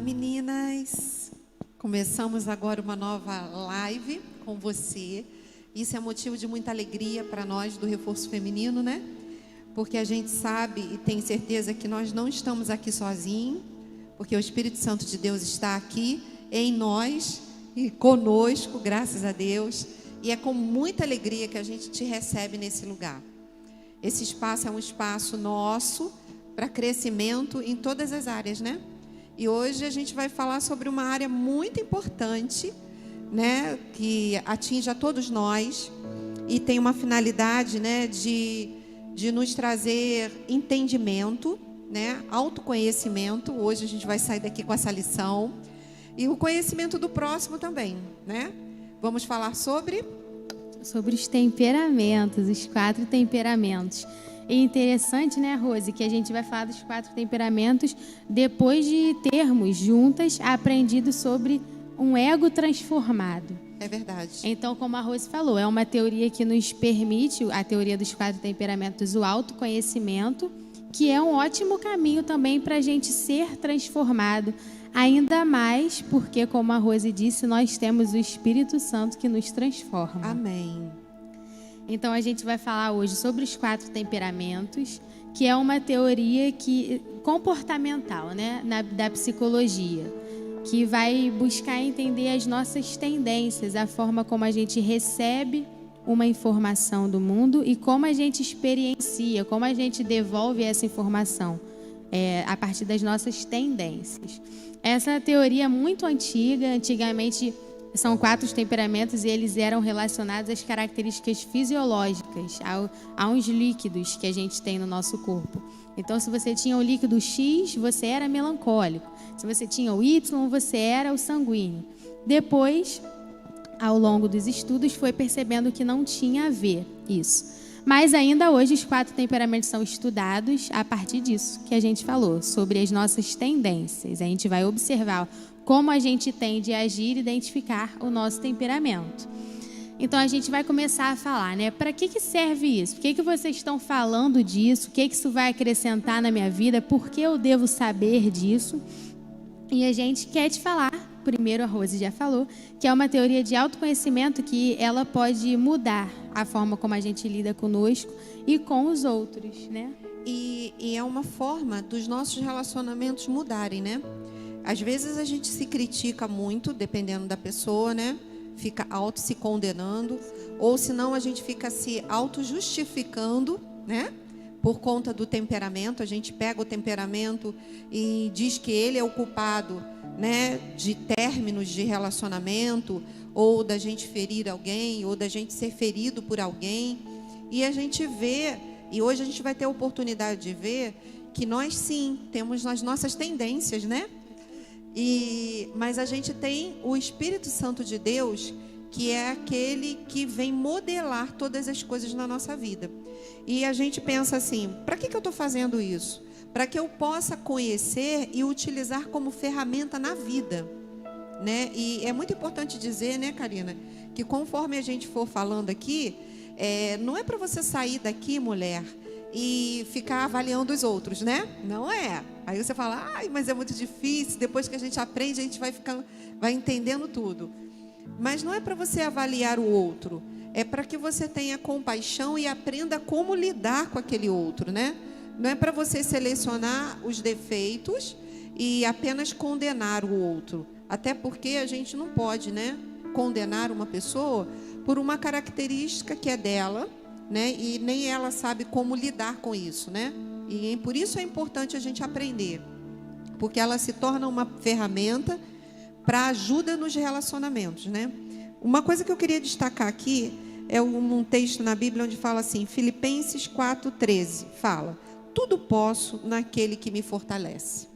Meninas! Começamos agora uma nova live com você. Isso é motivo de muita alegria para nós do Reforço Feminino, né? Porque a gente sabe e tem certeza que nós não estamos aqui sozinhos, porque o Espírito Santo de Deus está aqui em nós e conosco, graças a Deus. E é com muita alegria que a gente te recebe nesse lugar. Esse espaço é um espaço nosso para crescimento em todas as áreas, né? E hoje a gente vai falar sobre uma área muito importante, né, que atinge a todos nós e tem uma finalidade, né, de nos trazer entendimento, né, autoconhecimento. Hoje a gente vai sair daqui com essa lição e o conhecimento do próximo também, né? Vamos falar sobre os temperamentos, os 4 temperamentos. É interessante, né, Rose, que a gente vai falar dos 4 temperamentos depois de termos juntas aprendido sobre um ego transformado. É verdade. Então, como a Rose falou, é uma teoria que nos permite, a teoria dos 4 temperamentos, o autoconhecimento, que é um ótimo caminho também para a gente ser transformado. Ainda mais porque, como a Rose disse, nós temos o Espírito Santo que nos transforma. Amém. Então, a gente vai falar hoje sobre os 4 temperamentos, que é uma teoria comportamental, né, da psicologia, que vai buscar entender as nossas tendências, a forma como a gente recebe uma informação do mundo e como a gente experiencia, como a gente devolve essa informação a partir das nossas tendências. Essa teoria é muito antiga. Antigamente são 4 temperamentos e eles eram relacionados às características fisiológicas, a uns líquidos que a gente tem no nosso corpo. Então, se você tinha o líquido X, você era melancólico. Se você tinha o Y, você era o sanguíneo. Depois, ao longo dos estudos, foi percebendo que não tinha a ver isso. Mas ainda hoje os 4 temperamentos são estudados a partir disso que a gente falou, sobre as nossas tendências. A gente vai observar como a gente tende a agir e identificar o nosso temperamento. Então, a gente vai começar a falar, né? Para que serve isso? Por que vocês estão falando disso? O que isso vai acrescentar na minha vida? Por que eu devo saber disso? E a gente quer te falar, primeiro a Rose já falou, que é uma teoria de autoconhecimento que ela pode mudar a forma como a gente lida conosco e com os outros, né? E é uma forma dos nossos relacionamentos mudarem, né? Às vezes a gente se critica muito, dependendo da pessoa, né? Fica se condenando, ou senão a gente fica se auto-justificando, né? Por conta do temperamento. A gente pega o temperamento e diz que ele é o culpado, né, de términos de relacionamento, ou da gente ferir alguém, ou da gente ser ferido por alguém. E a gente vê, e hoje a gente vai ter a oportunidade de ver, que nós sim, temos as nossas tendências, né? Mas a gente tem o Espírito Santo de Deus, que é aquele que vem modelar todas as coisas na nossa vida. E a gente pensa assim, para que eu estou fazendo isso? Para que eu possa conhecer e utilizar como ferramenta na vida, né? E é muito importante dizer, né, Karina, que conforme a gente for falando aqui, não é para você sair daqui, mulher, e ficar avaliando os outros, né? Não é. Aí você fala, mas é muito difícil. Depois que a gente aprende, a gente vai entendendo tudo. Mas não é para você avaliar o outro. É para que você tenha compaixão e aprenda como lidar com aquele outro, né? Não é para você selecionar os defeitos e apenas condenar o outro. Até porque a gente não pode, né, condenar uma pessoa por uma característica que é dela, né? E nem ela sabe como lidar com isso, né? E por isso é importante a gente aprender, porque ela se torna uma ferramenta para ajuda nos relacionamentos, né? Uma coisa que eu queria destacar aqui é um texto na Bíblia onde fala assim, Filipenses 4:13, fala: tudo posso naquele que me fortalece.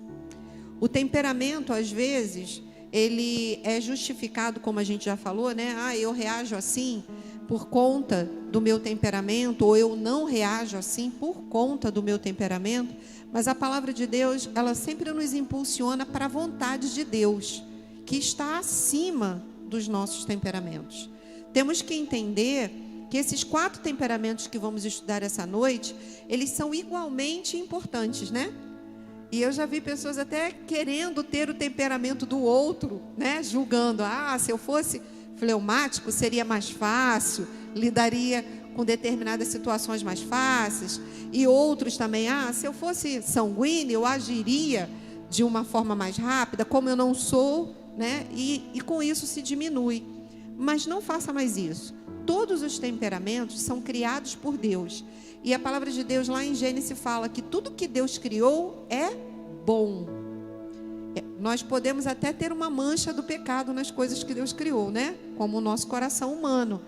O temperamento, às vezes, ele é justificado, como a gente já falou, né? Eu reajo assim por conta do meu temperamento, ou eu não reajo assim por conta do meu temperamento. Mas a palavra de Deus, ela sempre nos impulsiona para a vontade de Deus, que está acima dos nossos temperamentos. Temos que entender que esses 4 temperamentos que vamos estudar essa noite, eles são igualmente importantes, né? E eu já vi pessoas até querendo ter o temperamento do outro, né? Julgando, se eu fosse fleumático seria mais fácil, lidaria com determinadas situações mais fáceis. E outros também, se eu fosse sanguíneo, eu agiria de uma forma mais rápida, como eu não sou, né? E com isso se diminui. Mas não faça mais isso. Todos os temperamentos são criados por Deus. E a palavra de Deus lá em Gênesis fala que tudo que Deus criou é bom. Nós podemos até ter uma mancha do pecado nas coisas que Deus criou, né? Como o nosso coração humano.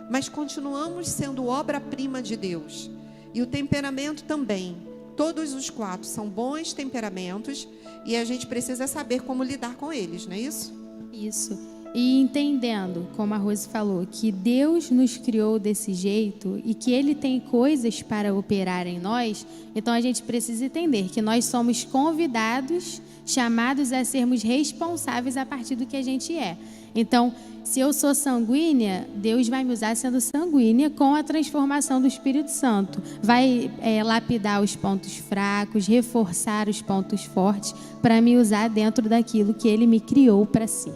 Mas continuamos sendo obra-prima de Deus. E o temperamento também. Todos os 4 são bons temperamentos e a gente precisa saber como lidar com eles, não é isso? Isso. E entendendo, como a Rose falou, que Deus nos criou desse jeito e que Ele tem coisas para operar em nós, então a gente precisa entender que nós somos convidados, chamados a sermos responsáveis a partir do que a gente é. Então, se eu sou sanguínea, Deus vai me usar sendo sanguínea com a transformação do Espírito Santo. Vai lapidar os pontos fracos, reforçar os pontos fortes para me usar dentro daquilo que Ele me criou para si.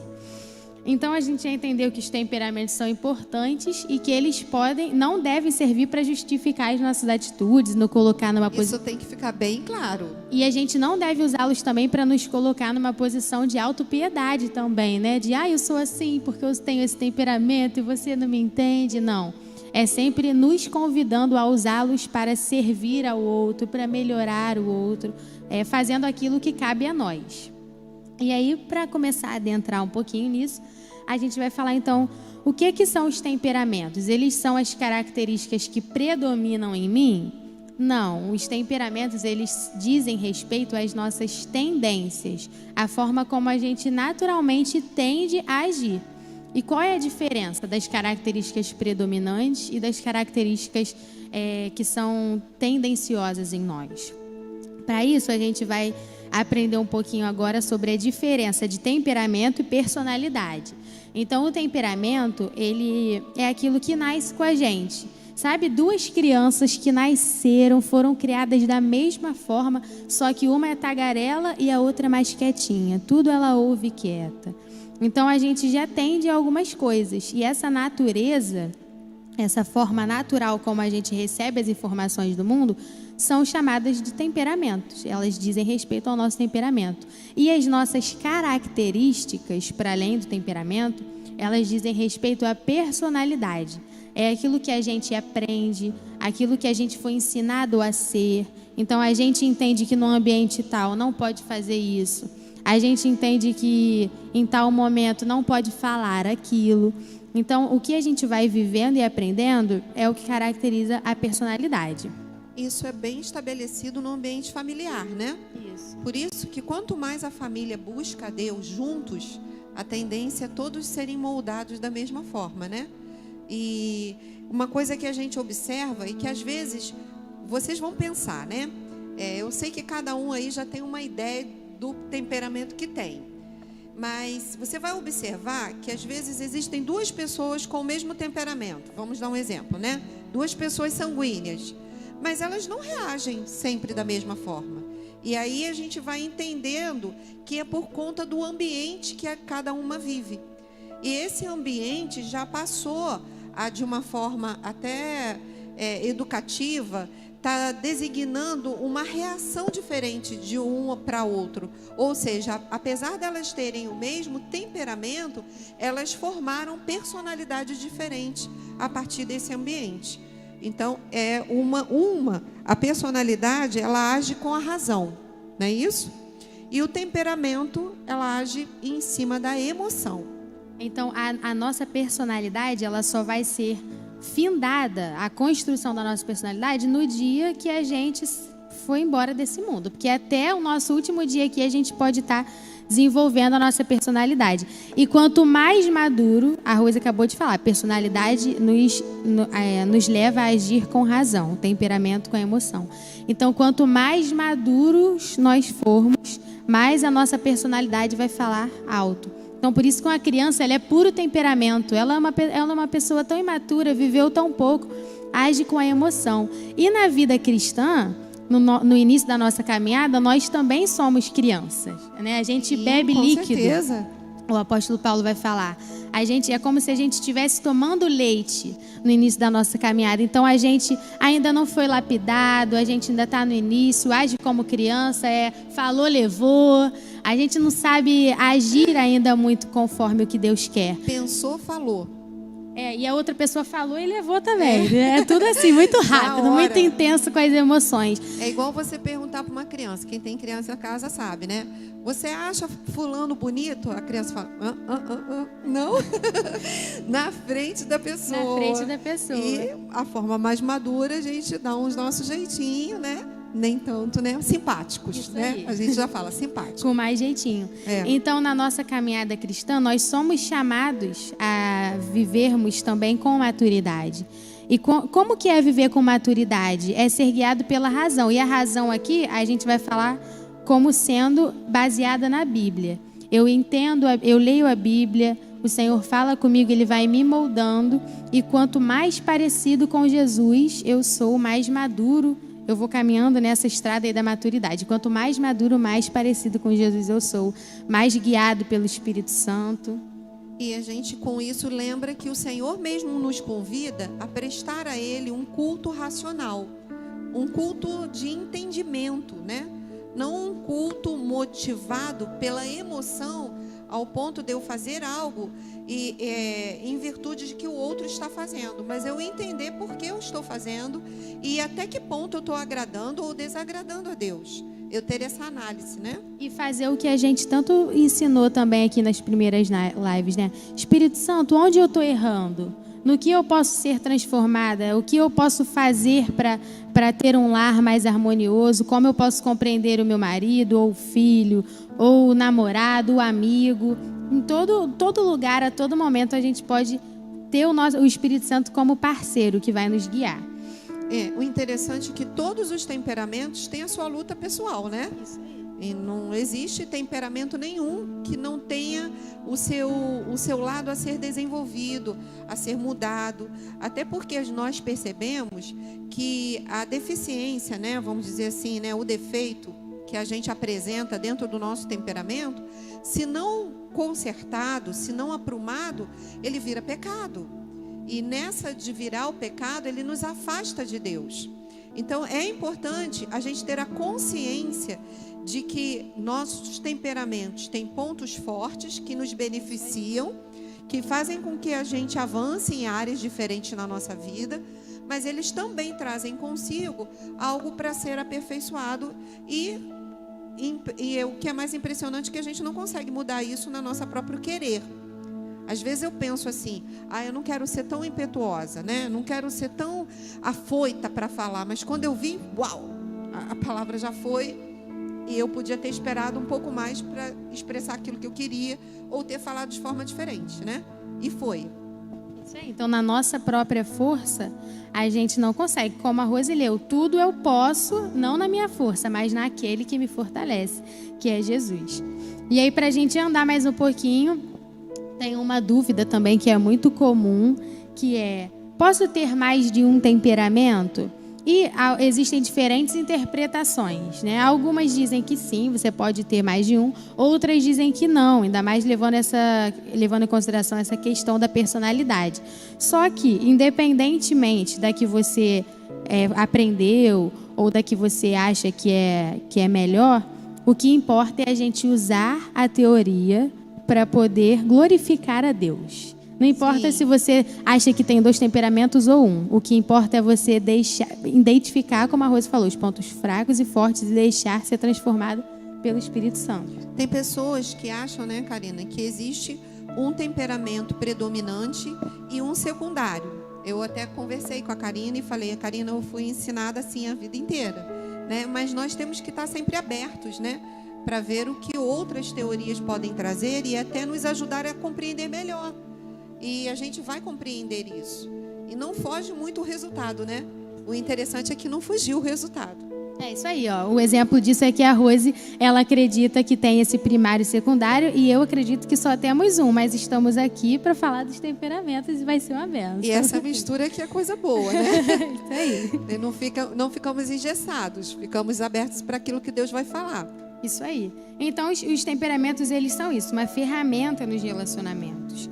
Então a gente já entendeu que os temperamentos são importantes e que eles não devem servir para justificar as nossas atitudes, nos colocar numa posição. Isso tem que ficar bem claro. E a gente não deve usá-los também para nos colocar numa posição de autopiedade também, né? De eu sou assim porque eu tenho esse temperamento e você não me entende. Não. É sempre nos convidando a usá-los para servir ao outro, para melhorar o outro, fazendo aquilo que cabe a nós. E aí, para começar a adentrar um pouquinho nisso, a gente vai falar então o que são os temperamentos. Eles são as características que predominam em mim? Não, os temperamentos eles dizem respeito às nossas tendências, a forma como a gente naturalmente tende a agir. E qual é a diferença das características predominantes e das características que são tendenciosas em nós? Para isso, a gente vai aprender um pouquinho agora sobre a diferença de temperamento e personalidade. Então, o temperamento, ele é aquilo que nasce com a gente. Sabe, 2 crianças que nasceram, foram criadas da mesma forma, só que uma é tagarela e a outra é mais quietinha. Tudo ela ouve quieta. Então, a gente já tende a algumas coisas. E essa natureza, essa forma natural como a gente recebe as informações do mundo, são chamadas de temperamentos. Elas dizem respeito ao nosso temperamento. E as nossas características, para além do temperamento, elas dizem respeito à personalidade. É aquilo que a gente aprende, aquilo que a gente foi ensinado a ser. Então, a gente entende que no ambiente tal não pode fazer isso. A gente entende que em tal momento não pode falar aquilo. Então, o que a gente vai vivendo e aprendendo é o que caracteriza a personalidade. Isso é bem estabelecido no ambiente familiar, né? Isso. Por isso que quanto mais a família busca a Deus juntos, a tendência é todos serem moldados da mesma forma, né? E uma coisa que a gente observa e que às vezes vocês vão pensar, né? Eu sei que cada um aí já tem uma ideia do temperamento que tem. Mas você vai observar que às vezes existem 2 pessoas com o mesmo temperamento. Vamos dar um exemplo, né? 2 pessoas sanguíneas. Mas elas não reagem sempre da mesma forma. E aí a gente vai entendendo que é por conta do ambiente que cada uma vive. E esse ambiente já passou de uma forma até educativa, está designando uma reação diferente de um para outro. Ou seja, apesar delas terem o mesmo temperamento, elas formaram personalidades diferentes a partir desse ambiente. Então, a personalidade, ela age com a razão, não é isso? E o temperamento, ela age em cima da emoção. Então, a nossa personalidade, ela só vai ser findada, a construção da nossa personalidade, no dia que a gente foi embora desse mundo. Porque até o nosso último dia aqui, a gente pode estar desenvolvendo a nossa personalidade. E quanto mais maduro, a Rose acabou de falar, a personalidade nos leva a agir com razão, temperamento com a emoção. Então, quanto mais maduros nós formos, mais a nossa personalidade vai falar alto. Então, por isso que uma criança, ela é puro temperamento. Ela é uma pessoa tão imatura, viveu tão pouco, age com a emoção. E na vida cristã, no início da nossa caminhada, nós também somos crianças, né? A gente bebe líquido. Com certeza. O apóstolo Paulo vai falar. A gente é como se a gente estivesse tomando leite no início da nossa caminhada. Então a gente ainda não foi lapidado, a gente ainda está no início, age como criança, falou, levou. A gente não sabe agir ainda muito conforme o que Deus quer. Pensou, falou. E a outra pessoa falou e levou também. É tudo assim, muito rápido, muito intenso com as emoções. É igual você perguntar para uma criança. Quem tem criança em casa sabe, né? Você acha fulano bonito? A criança fala, não. Na frente da pessoa. Na frente da pessoa. E a forma mais madura, a gente dá uns nossos jeitinhos, né? Nem tanto, né? Simpáticos, isso né? Aí. A gente já fala simpático. Com mais jeitinho. Então, na nossa caminhada cristã, nós somos chamados a vivermos também com maturidade. E como que é viver com maturidade? É ser guiado pela razão. E a razão aqui, a gente vai falar como sendo baseada na Bíblia. Eu entendo, eu leio a Bíblia, o Senhor fala comigo, Ele vai me moldando. E quanto mais parecido com Jesus eu sou, mais maduro eu vou caminhando nessa estrada aí da maturidade. Quanto mais maduro, mais parecido com Jesus eu sou. Mais guiado pelo Espírito Santo. E a gente, com isso, lembra que o Senhor mesmo nos convida a prestar a Ele um culto racional. Um culto de entendimento, né? Não um culto motivado pela emoção ao ponto de eu fazer algo em virtude de que o outro está fazendo, mas eu entender por que eu estou fazendo e até que ponto eu estou agradando ou desagradando a Deus. Eu ter essa análise, né? E fazer o que a gente tanto ensinou também aqui nas primeiras lives, né? Espírito Santo, onde eu estou errando? No que eu posso ser transformada? O que eu posso fazer para ter um lar mais harmonioso? Como eu posso compreender o meu marido, ou o filho, ou o namorado, o amigo? Em todo lugar, a todo momento, a gente pode ter o Espírito Santo como parceiro que vai nos guiar. O interessante é que todos os temperamentos têm a sua luta pessoal, né? Isso aí. E não existe temperamento nenhum que não tenha o seu lado a ser desenvolvido, a ser mudado. Até porque nós percebemos que a deficiência, né, vamos dizer assim, né, o defeito que a gente apresenta dentro do nosso temperamento, se não consertado, se não aprumado, ele vira pecado. E nessa de virar o pecado, ele nos afasta de Deus. Então, é importante a gente ter a consciência de que nossos temperamentos têm pontos fortes que nos beneficiam, que fazem com que a gente avance em áreas diferentes na nossa vida, mas eles também trazem consigo algo para ser aperfeiçoado e o que é mais impressionante é que a gente não consegue mudar isso na nossa próprio querer. Às vezes eu penso assim, eu não quero ser tão impetuosa, né? Não quero ser tão afoita para falar, mas quando eu vi, uau, a palavra já foi e eu podia ter esperado um pouco mais para expressar aquilo que eu queria ou ter falado de forma diferente, né? E foi. Isso aí. Então, na nossa própria força, a gente não consegue. Como a Rose leu, tudo eu posso, não na minha força, mas naquele que me fortalece, que é Jesus. E aí, para a gente andar mais um pouquinho, tem uma dúvida também que é muito comum, que é, posso ter mais de um temperamento? E existem diferentes interpretações, né? Algumas dizem que sim, você pode ter mais de um, outras dizem que não, ainda mais levando em consideração essa questão da personalidade. Só que, independentemente da que você aprendeu ou da que você acha que é melhor, o que importa é a gente usar a teoria para poder glorificar a Deus. Não importa se você acha que tem 2 temperamentos ou um. O que importa é você identificar, como a Rose falou, os pontos fracos e fortes e deixar ser transformado pelo Espírito Santo. Tem pessoas que acham, né, Karina, que existe um temperamento predominante e um secundário. Eu até conversei com a Karina e falei, Karina, eu fui ensinada assim a vida inteira, né? Mas nós temos que estar sempre abertos, né, para ver o que outras teorias podem trazer e até nos ajudar a compreender melhor. E a gente vai compreender isso. E não foge muito o resultado, né? O interessante é que não fugiu o resultado. É isso aí, ó. O exemplo disso é que a Rose, ela acredita que tem esse primário e secundário, e eu acredito que só temos um, mas estamos aqui para falar dos temperamentos e vai ser uma benção. E essa mistura aqui é coisa boa, né? Isso aí. E não ficamos engessados, ficamos abertos para aquilo que Deus vai falar. Isso aí. Então, os temperamentos, eles são isso, uma ferramenta nos relacionamentos.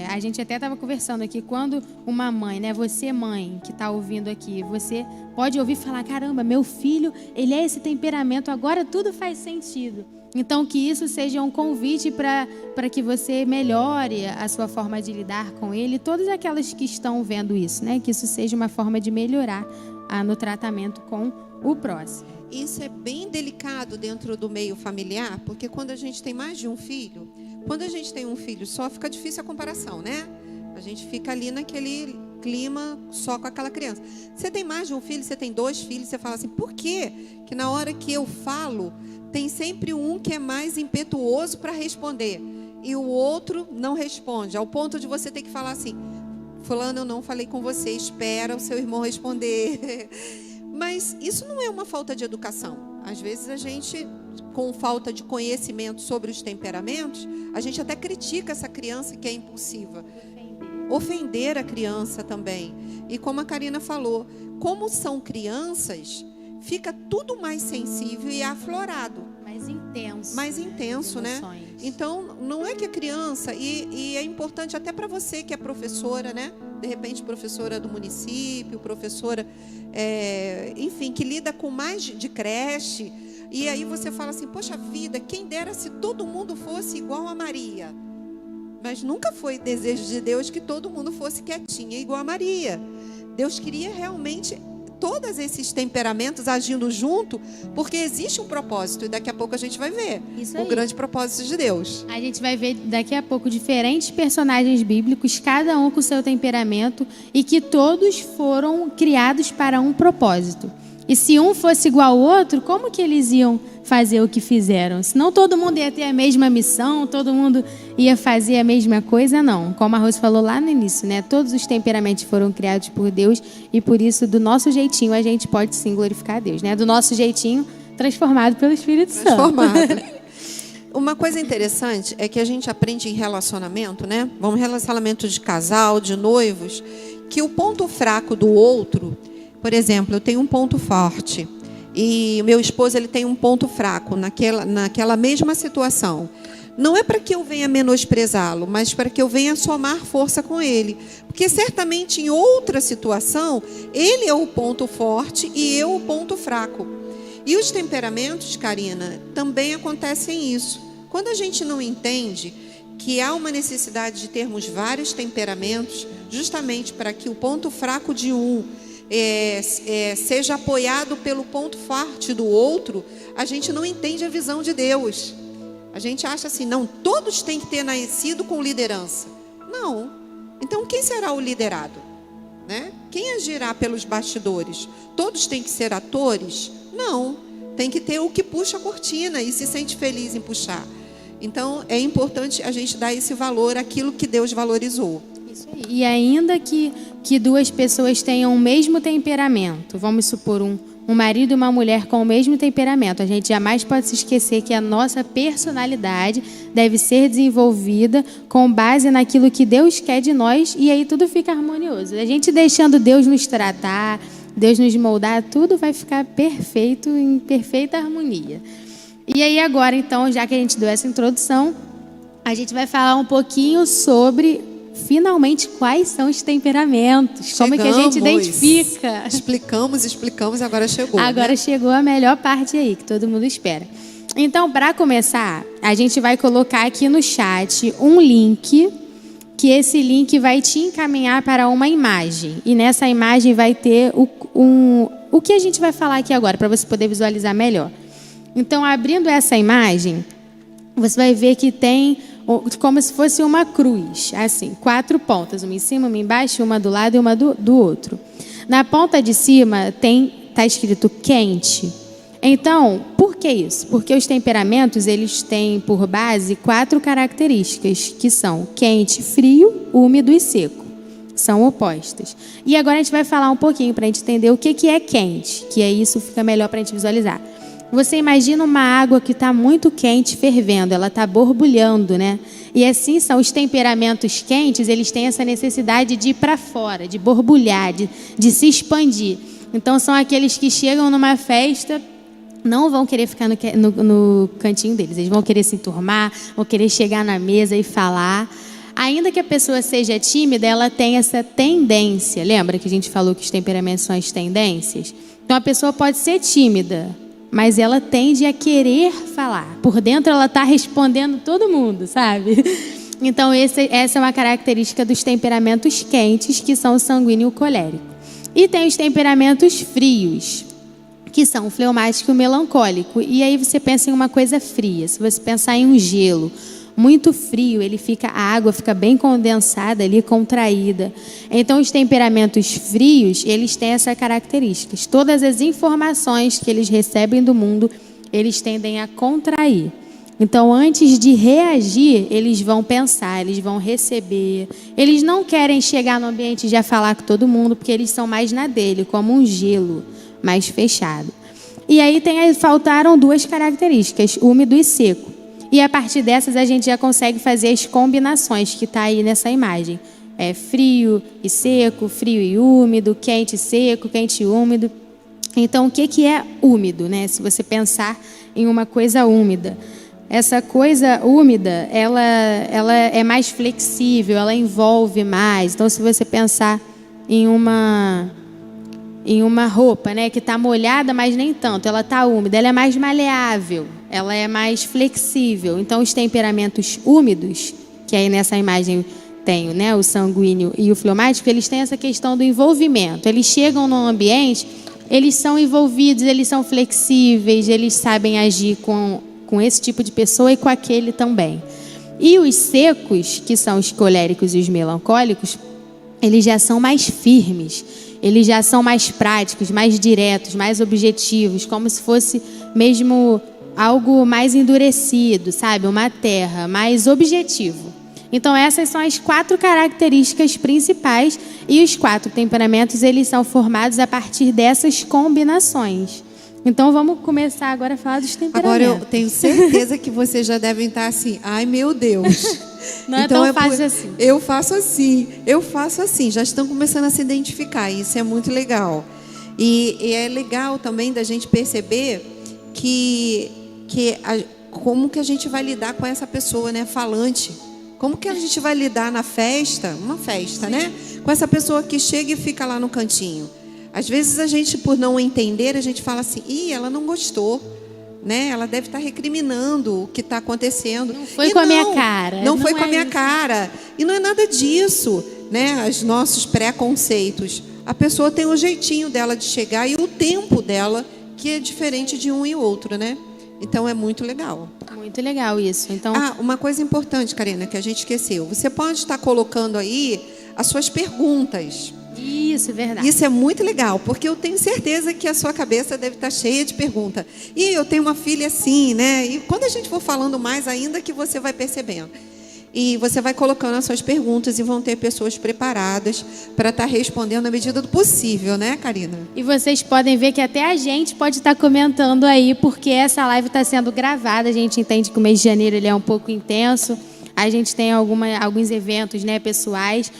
A gente até estava conversando aqui, quando uma mãe, né, você mãe que está ouvindo aqui, você pode ouvir falar, caramba, meu filho, ele é esse temperamento, agora tudo faz sentido. Então, que isso seja um convite para que você melhore a sua forma de lidar com ele, todas aquelas que estão vendo isso, né, que isso seja uma forma de melhorar no tratamento com o próximo. Isso é bem delicado dentro do meio familiar, porque quando a gente tem mais de um filho, quando a gente tem um filho só, fica difícil a comparação, né? A gente fica ali naquele clima só com aquela criança. Você tem mais de um filho, você tem 2 filhos, você fala assim, por quê? Que na hora que eu falo, tem sempre um que é mais impetuoso para responder e o outro não responde, ao ponto de você ter que falar assim, fulano, eu não falei com você, espera o seu irmão responder. Mas isso não é uma falta de educação. Às vezes a gente, com falta de conhecimento sobre os temperamentos, a gente até critica essa criança que é impulsiva. Ofender a criança também. E como a Karina falou, como são crianças, fica tudo mais sensível e aflorado. Mais intenso, né? Então, não é que a criança, e é importante até para você que é professora, né? De repente, professora do município, professora, enfim, que lida com mais de creche. E aí você fala assim, poxa vida, quem dera se todo mundo fosse igual a Maria. Mas nunca foi desejo de Deus que todo mundo fosse quietinha igual a Maria. Deus queria realmente todos esses temperamentos agindo junto, porque existe um propósito, e daqui a pouco a gente vai ver o grande propósito de Deus. A gente vai ver daqui a pouco diferentes personagens bíblicos, cada um com seu temperamento, e que todos foram criados para um propósito. E se um fosse igual ao outro, como que eles iam fazer o que fizeram? Senão todo mundo ia ter a mesma missão, todo mundo ia fazer a mesma coisa, não. Como a Rose falou lá no início, né? Todos os temperamentos foram criados por Deus e por isso, do nosso jeitinho, a gente pode sim glorificar a Deus, né? Do nosso jeitinho, transformado pelo Espírito Santo. Uma coisa interessante é que a gente aprende em relacionamento, né? Vamos relacionamento de casal, de noivos, que o ponto fraco do outro, por exemplo, eu tenho um ponto forte e o meu esposo ele tem um ponto fraco naquela mesma situação. Não é para que eu venha menosprezá-lo, mas para que eu venha somar força com ele. Porque certamente em outra situação, ele é o ponto forte e eu o ponto fraco. E os temperamentos, Karina, também acontecem isso. Quando a gente não entende que há uma necessidade de termos vários temperamentos, justamente para que o ponto fraco de um seja apoiado pelo ponto forte do outro, a gente não entende a visão de Deus. A gente acha assim, não, todos têm que ter nascido com liderança. Não. Então, quem será o liderado? Né? Quem agirá pelos bastidores? Todos têm que ser atores? Não. Tem que ter o que puxa a cortina e se sente feliz em puxar. Então, é importante a gente dar esse valor àquilo que Deus valorizou. Isso aí. E ainda que 2 pessoas tenham o mesmo temperamento, vamos supor um marido e uma mulher com o mesmo temperamento, a gente jamais pode se esquecer que a nossa personalidade deve ser desenvolvida com base naquilo que Deus quer de nós, e aí tudo fica harmonioso. A gente deixando Deus nos tratar, Deus nos moldar, tudo vai ficar perfeito, em perfeita harmonia. E aí agora, então, já que a gente deu essa introdução, a gente vai falar um pouquinho sobre, finalmente, quais são os temperamentos. Como é que a gente identifica? Explicamos, agora chegou. Agora, né? Chegou a melhor parte aí, que todo mundo espera. Então, para começar, a gente vai colocar aqui no chat um link, que esse link vai te encaminhar para uma imagem. E nessa imagem vai ter o que a gente vai falar aqui agora, para você poder visualizar melhor. Então, abrindo essa imagem, você vai ver que tem como se fosse uma cruz, assim, 4 pontas, uma em cima, uma embaixo, uma do lado e uma do outro. Na ponta de cima está escrito quente. Então, por que isso? Porque os temperamentos, eles têm por base 4 características, que são quente, frio, úmido e seco. São opostas. E agora a gente vai falar um pouquinho para a gente entender o que é quente, que aí isso fica melhor para a gente visualizar. Você imagina uma água que está muito quente, fervendo, ela está borbulhando, né? E assim são os temperamentos quentes, eles têm essa necessidade de ir para fora, de borbulhar, de se expandir. Então são aqueles que chegam numa festa, não vão querer ficar no cantinho deles, eles vão querer se enturmar, vão querer chegar na mesa e falar. Ainda que a pessoa seja tímida, ela tem essa tendência. Lembra que a gente falou que os temperamentos são as tendências? Então a pessoa pode ser tímida, mas ela tende a querer falar. Por dentro ela está respondendo todo mundo, sabe? Então essa é uma característica dos temperamentos quentes, que são o sanguíneo e o colérico. E tem os temperamentos frios, que são o fleumático e o melancólico. E aí você pensa em uma coisa fria. Se você pensar em um gelo muito frio, a água fica bem condensada ali, contraída. Então os temperamentos frios, eles têm essa característica. Todas as informações que eles recebem do mundo, eles tendem a contrair. Então antes de reagir, eles vão pensar, eles vão receber. Eles não querem chegar no ambiente e já falar com todo mundo, porque eles são mais na dele, como um gelo mais fechado. E aí faltaram duas características, úmido e seco. E a partir dessas a gente já consegue fazer as combinações que está aí nessa imagem. Frio e seco, frio e úmido, quente e seco, quente e úmido. Então, o que é úmido, né? Se você pensar em uma coisa úmida. Essa coisa úmida, ela é mais flexível, ela envolve mais. Então, se você pensar em uma roupa, né, que está molhada, mas nem tanto, ela está úmida, ela é mais maleável, ela é mais flexível. Então, os temperamentos úmidos, que aí nessa imagem tem, né, o sanguíneo e o fleumático, eles têm essa questão do envolvimento. Eles chegam num ambiente, eles são envolvidos, eles são flexíveis, eles sabem agir com esse tipo de pessoa e com aquele também. E os secos, que são os coléricos e os melancólicos, eles já são mais firmes. Eles já são mais práticos, mais diretos, mais objetivos, como se fosse mesmo algo mais endurecido, sabe? Uma terra, mais objetivo. Então essas são as 4 características principais, e os 4 temperamentos, eles são formados a partir dessas combinações. Então vamos começar agora a falar dos temperamentos. Agora eu tenho certeza que vocês já devem estar assim, ai meu Deus. Não então, é tão fácil assim. Eu faço assim. Já estão começando a se identificar. Isso é muito legal. E é legal também da gente perceber como que a gente vai lidar com essa pessoa, né, falante. Como que a gente vai lidar na festa, uma festa, né? Com essa pessoa que chega e fica lá no cantinho. Às vezes a gente, por não entender, a gente fala assim, ela não gostou. Né? Ela deve estar recriminando o que está acontecendo. Não foi com a minha cara. Não foi com a minha cara. E não é nada disso, né? Os nossos preconceitos. A pessoa tem o jeitinho dela de chegar e o tempo dela, que é diferente de um e outro, né? Então é muito legal. Muito legal isso. Então... uma coisa importante, Karina, que a gente esqueceu. Você pode estar colocando aí as suas perguntas. Isso, verdade. Isso é muito legal, porque eu tenho certeza que a sua cabeça deve estar cheia de perguntas. E eu tenho uma filha assim, né? E quando a gente for falando mais ainda, que você vai percebendo. E você vai colocando as suas perguntas e vão ter pessoas preparadas para estar respondendo na medida do possível, né, Karina? E vocês podem ver que até a gente pode estar comentando aí, porque essa live está sendo gravada. A gente entende que o mês de janeiro ele é um pouco intenso. A gente tem alguns eventos, né, pessoais.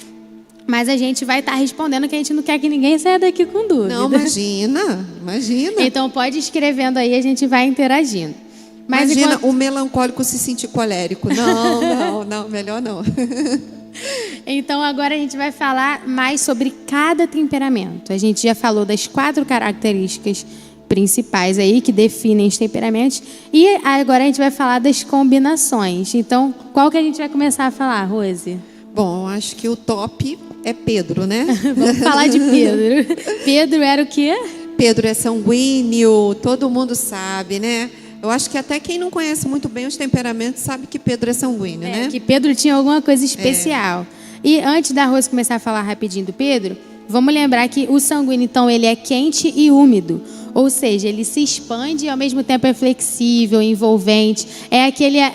Mas a gente vai estar respondendo, que a gente não quer que ninguém saia daqui com dúvida. Não, imagina. Então pode ir escrevendo aí, a gente vai interagindo. Mas imagina o melancólico se sentir colérico. Não, melhor não. Então agora a gente vai falar mais sobre cada temperamento. A gente já falou das 4 características principais aí que definem os temperamentos. E agora a gente vai falar das combinações. Então, qual que a gente vai começar a falar, Rose? Bom, acho que o top é Pedro, né? Vamos falar de Pedro. Pedro era o quê? Pedro é sanguíneo, todo mundo sabe, né? Eu acho que até quem não conhece muito bem os temperamentos sabe que Pedro é sanguíneo, né? Que Pedro tinha alguma coisa especial. E antes da Rose começar a falar rapidinho do Pedro, vamos lembrar que o sanguíneo, então, ele é quente e úmido. Ou seja, ele se expande e ao mesmo tempo é flexível, envolvente. É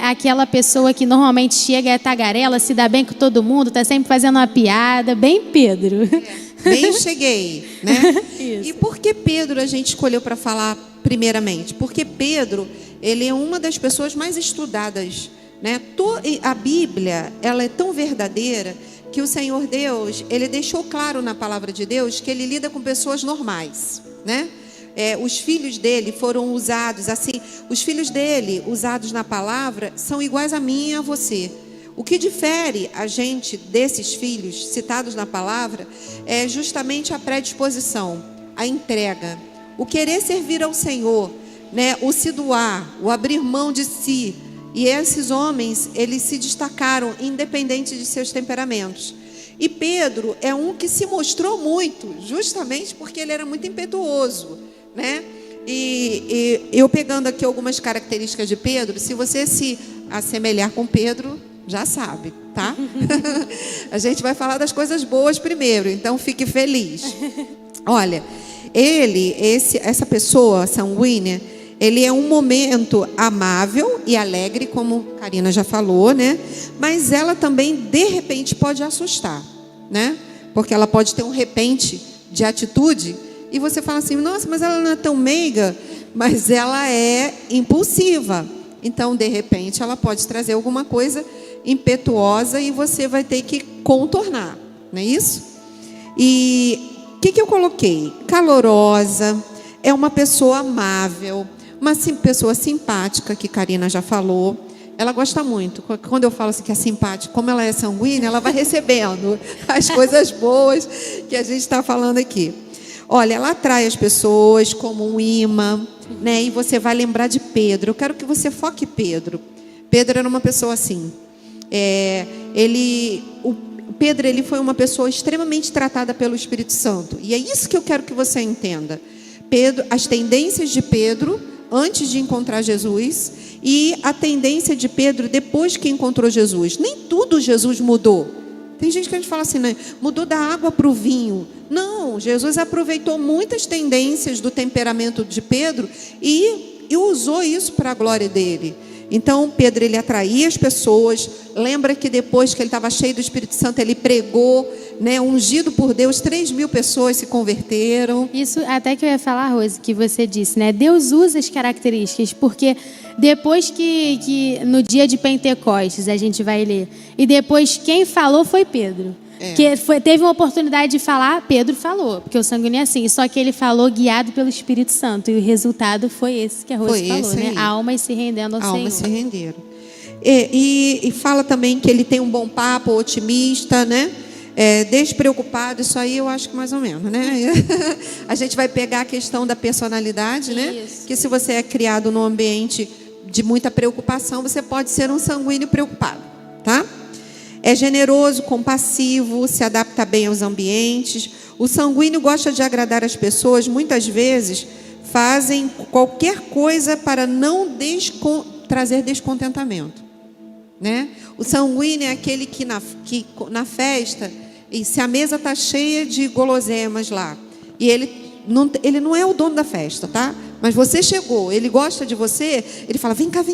aquela pessoa que normalmente chega, é tagarela, se dá bem com todo mundo, está sempre fazendo uma piada. Bem Pedro. Bem cheguei, né? Isso. E por que Pedro a gente escolheu para falar primeiramente? Porque Pedro, ele é uma das pessoas mais estudadas, né? A Bíblia, ela é tão verdadeira que o Senhor Deus, ele deixou claro na palavra de Deus que ele lida com pessoas normais, né? Os filhos dele foram usados assim, os filhos dele usados na palavra são iguais a mim e a você. O que difere a gente desses filhos citados na palavra é justamente a predisposição, a entrega, o querer servir ao Senhor, né? O se doar, o abrir mão de si. E esses homens, eles se destacaram independente de seus temperamentos. E Pedro é um que se mostrou muito, justamente porque ele era muito impetuoso, né? E eu pegando aqui algumas características de Pedro, se você se assemelhar com Pedro, já sabe, tá? A gente vai falar das coisas boas primeiro, então fique feliz. Olha, essa pessoa sanguínea, ele é um momento amável e alegre, como Karina já falou, né? Mas ela também, de repente, pode assustar, né? Porque ela pode ter um repente de atitude e você fala assim, nossa, mas ela não é tão meiga, mas ela é impulsiva. Então, de repente, ela pode trazer alguma coisa impetuosa e você vai ter que contornar, não é isso? E o que eu coloquei? Calorosa, é uma pessoa amável, uma pessoa simpática, que Karina já falou. Ela gosta muito. Quando eu falo assim que é simpática, como ela é sanguínea, ela vai recebendo as coisas boas que a gente está falando aqui. Olha, ela atrai as pessoas como um imã, né? E você vai lembrar de Pedro. Eu quero que você foque em Pedro. Pedro era uma pessoa assim. Pedro, ele foi uma pessoa extremamente tratada pelo Espírito Santo. E é isso que eu quero que você entenda. As tendências de Pedro antes de encontrar Jesus e a tendência de Pedro depois que encontrou Jesus. Nem tudo Jesus mudou. Tem gente que a gente fala assim, né? Mudou da água para o vinho. Não, Jesus aproveitou muitas tendências do temperamento de Pedro e usou isso para a glória dele. Então, Pedro, ele atraía as pessoas. Lembra que depois que ele estava cheio do Espírito Santo, ele pregou, né, ungido por Deus, 3.000 pessoas se converteram. Isso até que eu ia falar, Rose, que você disse, né? Deus usa as características, porque depois que no dia de Pentecostes, a gente vai ler, e depois quem falou foi Pedro. Que teve uma oportunidade de falar, Pedro falou, porque o sanguíneo é assim, só que ele falou guiado pelo Espírito Santo, e o resultado foi esse que a Rose falou, né? Almas se rendendo ao Senhor. Almas se renderam. E fala também que ele tem um bom papo, otimista, né? Despreocupado, isso aí eu acho que mais ou menos, né? A gente vai pegar a questão da personalidade, né? Isso. Que se você é criado num ambiente de muita preocupação, você pode ser um sanguíneo preocupado, tá? É generoso, compassivo, se adapta bem aos ambientes. O sanguíneo gosta de agradar as pessoas. Muitas vezes fazem qualquer coisa para não trazer descontentamento, né? O sanguíneo é aquele que na festa, e se a mesa está cheia de guloseimas lá, e ele não é o dono da festa, tá? Mas você chegou, ele gosta de você, ele fala, vem cá,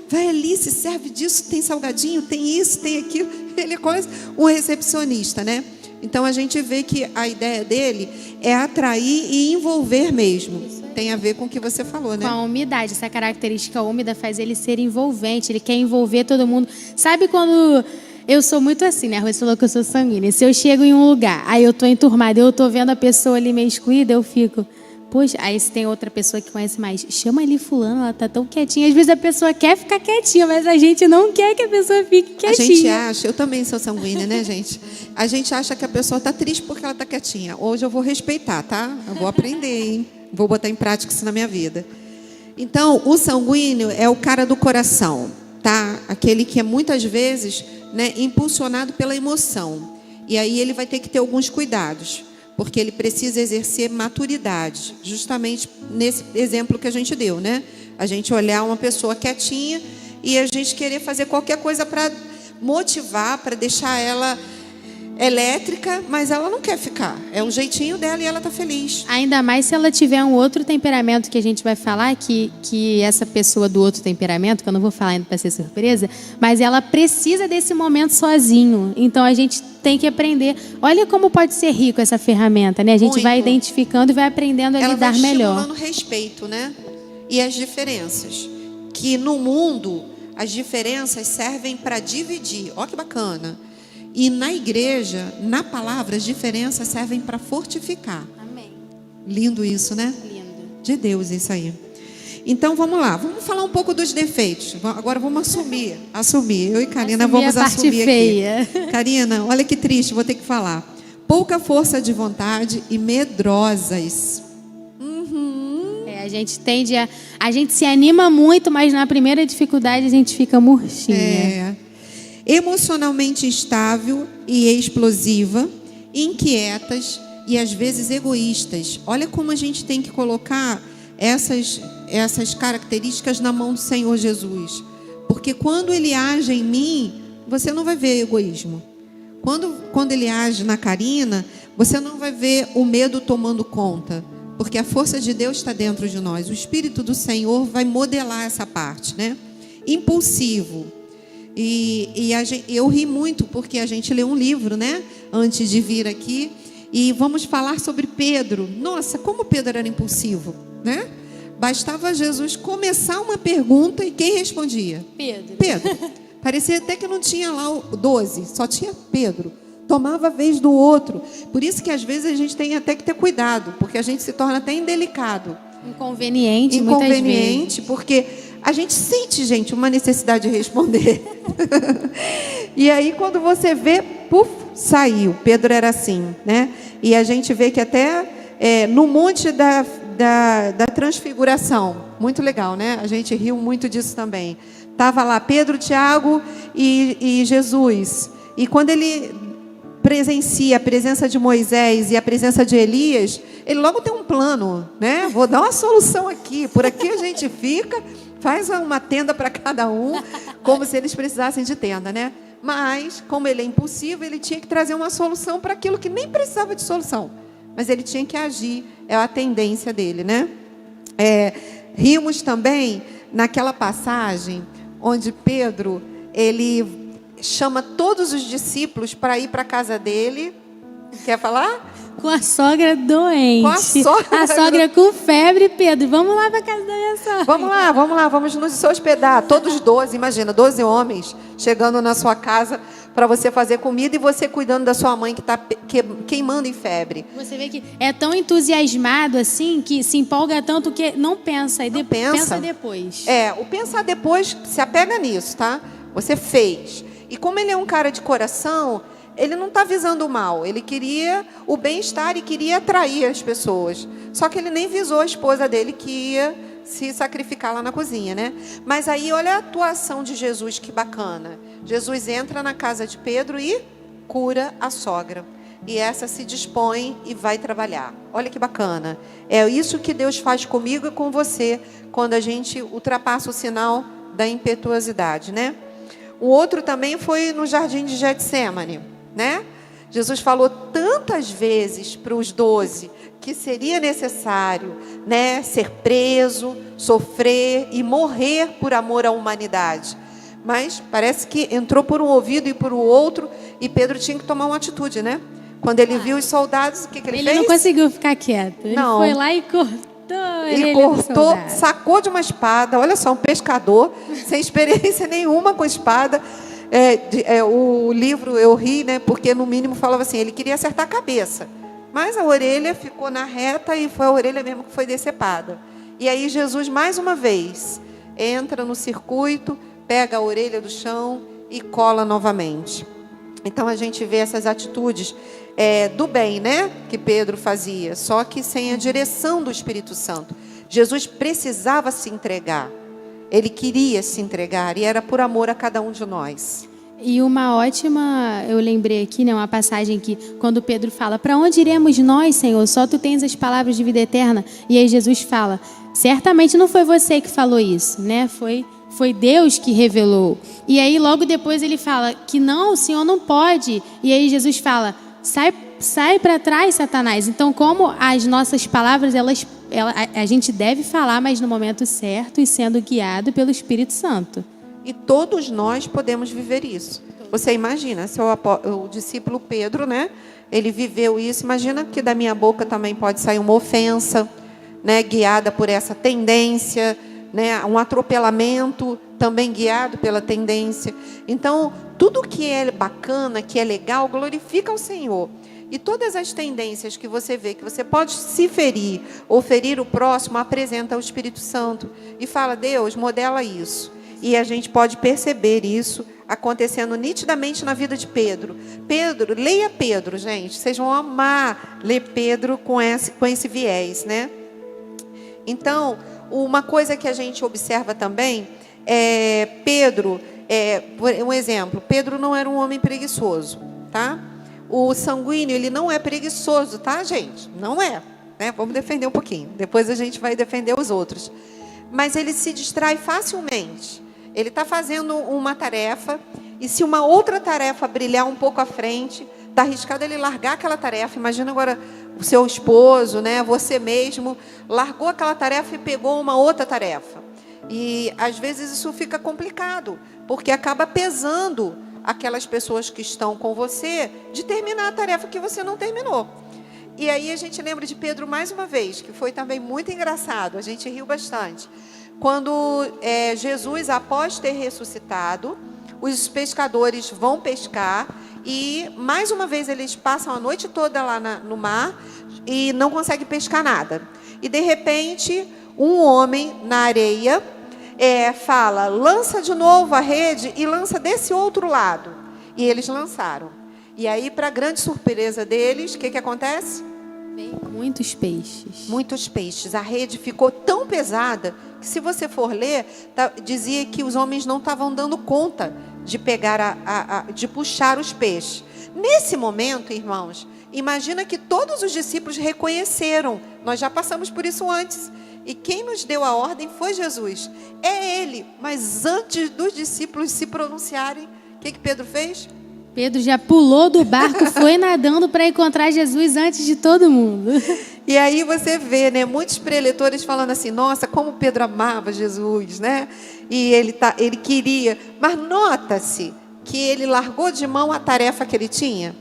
vai ali, se serve disso, tem salgadinho, tem isso, tem aquilo. Ele é quase um recepcionista, né? Então a gente vê que a ideia dele é atrair e envolver mesmo. Tem a ver com o que você falou, né? Com a umidade, essa característica úmida faz ele ser envolvente, ele quer envolver todo mundo. Sabe quando... Eu sou muito assim, né? A Rose falou que eu sou sanguínea. Se eu chego em um lugar, aí eu estou enturmada, eu estou vendo a pessoa ali meio excluída, eu fico... Poxa, aí se tem outra pessoa que conhece mais, chama ali fulano, ela tá tão quietinha. Às vezes a pessoa quer ficar quietinha, mas a gente não quer que a pessoa fique quietinha. A gente acha, eu também sou sanguínea, né, gente? A gente acha que a pessoa tá triste porque ela tá quietinha. Hoje eu vou respeitar, tá? Eu vou aprender, hein? Vou botar em prática isso na minha vida. Então, o sanguíneo é o cara do coração, tá? Aquele que é muitas vezes, né, impulsionado pela emoção. E aí ele vai ter que ter alguns cuidados, porque ele precisa exercer maturidade, justamente nesse exemplo que a gente deu, né? A gente olhar uma pessoa quietinha e a gente querer fazer qualquer coisa para motivar, para deixar ela elétrica, mas ela não quer ficar. É o jeitinho dela e ela está feliz. Ainda mais se ela tiver um outro temperamento, que a gente vai falar, que essa pessoa do outro temperamento, que eu não vou falar ainda para ser surpresa, mas ela precisa desse momento sozinho. Então a gente tem que aprender. Olha como pode ser rico essa ferramenta, né? A gente vai identificando e vai aprendendo a lidar melhor. Ela vai estimulando respeito, né? E as diferenças. Que no mundo, as diferenças servem para dividir. Olha que bacana. E na igreja, na palavra, as diferenças servem para fortificar. Amém. Lindo isso, né? Lindo. De Deus isso aí. Então vamos lá, vamos falar um pouco dos defeitos. Agora vamos assumir. Eu e Karina vamos assumir feia. Aqui. Karina, olha que triste, vou ter que falar. Pouca força de vontade e medrosas. A gente tende a gente se anima muito, mas na primeira dificuldade a gente fica murchinha. Emocionalmente instável e explosiva, inquietas e às vezes egoístas. Olha como a gente tem que colocar essas características na mão do Senhor Jesus. Porque quando Ele age em mim, você não vai ver egoísmo. Quando Ele age na Karina, você não vai ver o medo tomando conta. Porque a força de Deus está dentro de nós. O Espírito do Senhor vai modelar essa parte, né? Impulsivo. Eu ri muito porque a gente leu um livro, né? Antes de vir aqui. E vamos falar sobre Pedro. Nossa, como Pedro era impulsivo, né? Bastava Jesus começar uma pergunta e quem respondia? Pedro. Parecia até que não tinha lá o 12, só tinha Pedro. Tomava a vez do outro. Por isso que às vezes a gente tem até que ter cuidado, porque a gente se torna até indelicado. Inconveniente, muitas vezes. Porque a gente sente, gente, uma necessidade de responder. E aí, quando você vê, puf, saiu. Pedro era assim, né? E a gente vê que até no monte da transfiguração, muito legal, né? A gente riu muito disso também. Estava lá Pedro, Tiago e Jesus. E quando ele presencia a presença de Moisés e a presença de Elias, ele logo tem um plano, né? Vou dar uma solução aqui. Por aqui a gente fica, faz uma tenda para cada um, como se eles precisassem de tenda, né? Mas, como ele é impulsivo, ele tinha que trazer uma solução para aquilo que nem precisava de solução. Mas ele tinha que agir, é a tendência dele, né? Rimos também naquela passagem onde Pedro, ele chama todos os discípulos para ir para a casa dele. Quer falar? Com a sogra doente. Com a sogra com febre, Pedro. Vamos lá para a casa da minha sogra. Vamos lá, vamos nos hospedar. Todos 12, imagina, 12 homens chegando na sua casa para você fazer comida e você cuidando da sua mãe que está queimando em febre. Você vê que é tão entusiasmado assim, que se empolga tanto que não pensa. Pensa depois. O pensar depois se apega nisso, tá? Você fez. E como ele é um cara de coração, ele não está visando o mal. Ele queria o bem-estar e queria atrair as pessoas. Só que ele nem visou a esposa dele que ia se sacrificar lá na cozinha, né? Mas aí, olha a atuação de Jesus, que bacana. Jesus entra na casa de Pedro e cura a sogra. E essa se dispõe e vai trabalhar. Olha que bacana. É isso que Deus faz comigo e com você, quando a gente ultrapassa o sinal da impetuosidade, né? O outro também foi no jardim de Getsêmani, né? Jesus falou tantas vezes para os 12 que seria necessário, né, ser preso, sofrer e morrer por amor à humanidade. Mas parece que entrou por um ouvido e por o outro, e Pedro tinha que tomar uma atitude, né? Quando ele viu os soldados, o que ele fez? Ele não conseguiu ficar quieto. Ele foi lá e cortou. E cortou, sacou de uma espada. Olha só, um pescador, sem experiência nenhuma com espada. O livro eu ri, né? Porque no mínimo falava assim, ele queria acertar a cabeça. Mas a orelha ficou na reta e foi a orelha mesmo que foi decepada. E aí Jesus, mais uma vez, entra no circuito, pega a orelha do chão e cola novamente. Então a gente vê essas atitudes do bem, né? Que Pedro fazia, só que sem a direção do Espírito Santo. Jesus precisava se entregar. Ele queria se entregar e era por amor a cada um de nós. E uma ótima, eu lembrei aqui, né, uma passagem que quando Pedro fala, para onde iremos nós, Senhor? Só tu tens as palavras de vida eterna. E aí Jesus fala, certamente não foi você que falou isso, né? Foi Foi Deus que revelou. E aí logo depois ele fala que não, o Senhor não pode. E aí Jesus fala, sai para trás, Satanás. Então, como as nossas palavras, a gente deve falar, mas no momento certo e sendo guiado pelo Espírito Santo. E todos nós podemos viver isso. Você imagina, o discípulo Pedro, né? Ele viveu isso. Imagina que da minha boca também pode sair uma ofensa, né? Guiada por essa tendência, né? Um atropelamento também guiado pela tendência. Então, tudo que é bacana, que é legal, glorifica o Senhor. E todas as tendências que você vê, que você pode se ferir ou ferir o próximo, apresenta ao Espírito Santo e fala, Deus, modela isso. E a gente pode perceber isso acontecendo nitidamente na vida de Pedro. Leia Pedro, gente. Vocês vão amar ler Pedro com esse viés, né? Então, uma coisa que a gente observa também é Pedro, um exemplo, Pedro não era um homem preguiçoso, tá? O sanguíneo, ele não é preguiçoso, tá, gente? Não é, né? Vamos defender um pouquinho. Depois a gente vai defender os outros. Mas ele se distrai facilmente. Ele está fazendo uma tarefa e se uma outra tarefa brilhar um pouco à frente, está arriscado ele largar aquela tarefa. Imagina agora o seu esposo, né? Você mesmo, largou aquela tarefa e pegou uma outra tarefa. E às vezes isso fica complicado, porque acaba pesando aquelas pessoas que estão com você de terminar a tarefa que você não terminou. E aí a gente lembra de Pedro mais uma vez, que foi também muito engraçado, a gente riu bastante. Quando Jesus, após ter ressuscitado, os pescadores vão pescar e, mais uma vez, eles passam a noite toda lá no mar e não conseguem pescar nada. E, de repente, um homem na areia fala, lança de novo a rede e lança desse outro lado. E eles lançaram. E aí, para grande surpresa deles, o que acontece? Muitos peixes. Muitos peixes. A rede ficou tão pesada que, se você for ler, dizia que os homens não estavam dando conta de pegar, de puxar os peixes. Nesse momento, irmãos, imagina que todos os discípulos reconheceram. Nós já passamos por isso antes. E quem nos deu a ordem foi Jesus. É Ele. Mas antes dos discípulos se pronunciarem, o que Pedro fez? Pedro já pulou do barco, foi nadando para encontrar Jesus antes de todo mundo. E aí você vê, né, muitos preletores falando assim, nossa, como Pedro amava Jesus, né? E ele queria, mas nota-se que ele largou de mão a tarefa que ele tinha.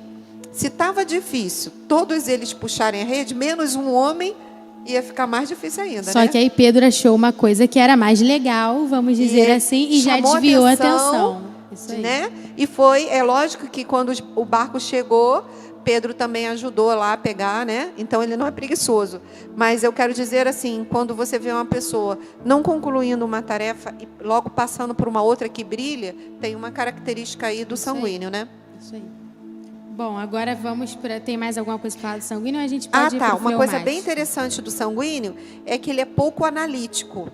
Se estava difícil, todos eles puxarem a rede, menos um homem, ia ficar mais difícil ainda, Só né? que aí Pedro achou uma coisa que era mais legal, vamos dizer assim, e já desviou a atenção. Isso aí. Né? E é lógico que quando o barco chegou, Pedro também ajudou lá a pegar, né? Então ele não é preguiçoso. Mas eu quero dizer assim, quando você vê uma pessoa não concluindo uma tarefa e logo passando por uma outra que brilha, tem uma característica aí do sanguíneo, né? Isso aí. Bom, agora vamos para... Tem mais alguma coisa para falar do sanguíneo? A gente pode ir para o uma coisa bem interessante do sanguíneo é que ele é pouco analítico.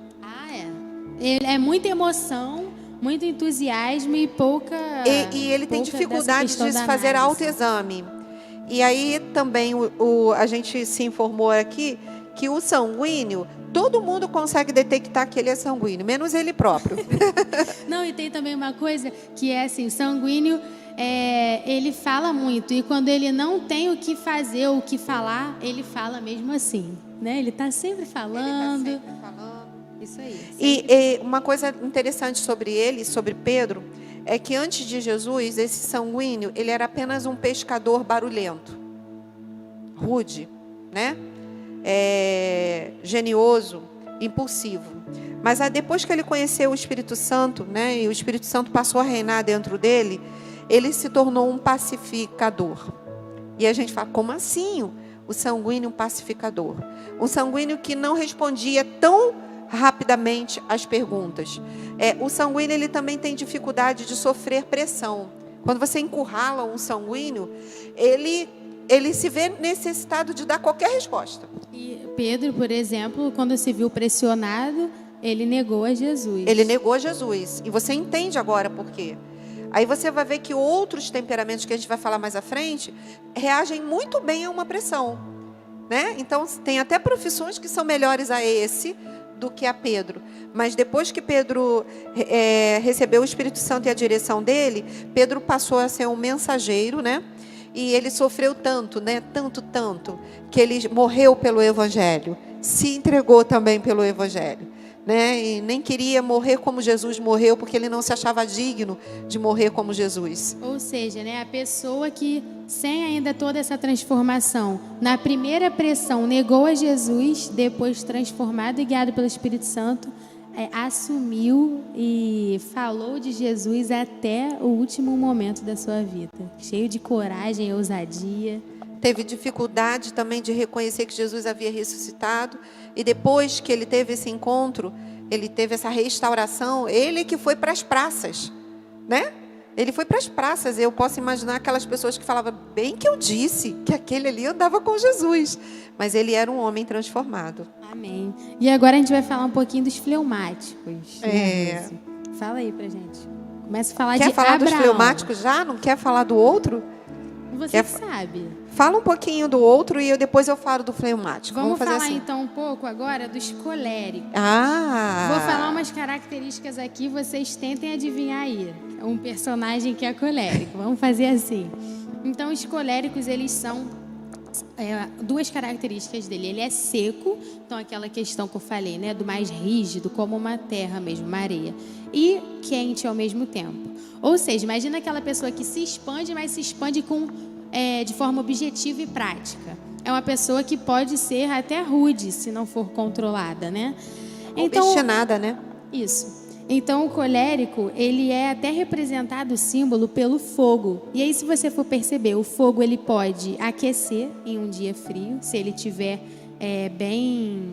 Ele é muita emoção, muito entusiasmo e pouca... E ele tem dificuldade de se fazer autoexame. E aí também a gente se informou aqui que o sanguíneo, todo mundo consegue detectar que ele é sanguíneo, menos ele próprio. Não, e tem também uma coisa que é assim, o sanguíneo, ele fala muito. E quando ele não tem o que fazer ou o que falar, ele fala mesmo assim, né? Ele está sempre falando. Ele está sempre falando. Isso aí. E uma coisa interessante sobre ele, sobre Pedro, é que antes de Jesus, esse sanguíneo, ele era apenas um pescador barulhento, rude, né? Genioso, impulsivo. Mas depois que ele conheceu o Espírito Santo, né, e o Espírito Santo passou a reinar dentro dele, ele se tornou um pacificador. E a gente fala, como assim? O sanguíneo pacificador. Um sanguíneo que não respondia tão rapidamente as perguntas. O sanguíneo, ele também tem dificuldade de sofrer pressão. Quando você encurrala um sanguíneo, ele se vê necessitado de dar qualquer resposta. E Pedro, por exemplo, quando se viu pressionado, ele negou a Jesus. Ele negou a Jesus. E você entende agora por quê. Aí você vai ver que outros temperamentos que a gente vai falar mais à frente reagem muito bem a uma pressão, né? Então, tem até profissões que são melhores a esse do que a Pedro. Mas depois que Pedro recebeu o Espírito Santo e a direção dele, Pedro passou a ser um mensageiro, né? E ele sofreu tanto, né? Tanto, que ele morreu pelo Evangelho, se entregou também pelo Evangelho, né? E nem queria morrer como Jesus morreu, porque ele não se achava digno de morrer como Jesus. Ou seja, né, a pessoa que, sem ainda toda essa transformação, na primeira pressão negou a Jesus, depois transformado e guiado pelo Espírito Santo, assumiu e falou de Jesus até o último momento da sua vida, cheio de coragem e ousadia. Teve dificuldade também de reconhecer que Jesus havia ressuscitado, e depois que ele teve esse encontro, ele teve essa restauração, ele que foi para as praças, né? Ele foi para as praças. Eu posso imaginar aquelas pessoas que falavam, bem que eu disse que aquele ali andava com Jesus, mas ele era um homem transformado. Amém. E agora a gente vai falar um pouquinho dos fleumáticos. Fala aí pra gente. Começa a falar Quer de falar Abraão. dos fleumáticos já? Não quer falar do outro? Você sabe. Fala um pouquinho do outro e depois eu falo do fleumático. Vamos fazer falar assim. Então um pouco agora dos coléricos. Ah! Vou falar umas características aqui, vocês tentem adivinhar aí. Um personagem que é colérico. Vamos fazer assim. Então, os coléricos, eles são duas características dele. Ele é seco, então aquela questão que eu falei, né, do mais rígido, como uma terra mesmo, uma areia, e quente ao mesmo tempo. Ou seja, imagina aquela pessoa que se expande, mas se expande de forma objetiva e prática. É uma pessoa que pode ser até rude, se não for controlada, né? Então, obstinada, né? Isso. Então, o colérico, ele é até representado, o símbolo, pelo fogo. E aí, se você for perceber, o fogo ele pode aquecer em um dia frio, se ele estiver bem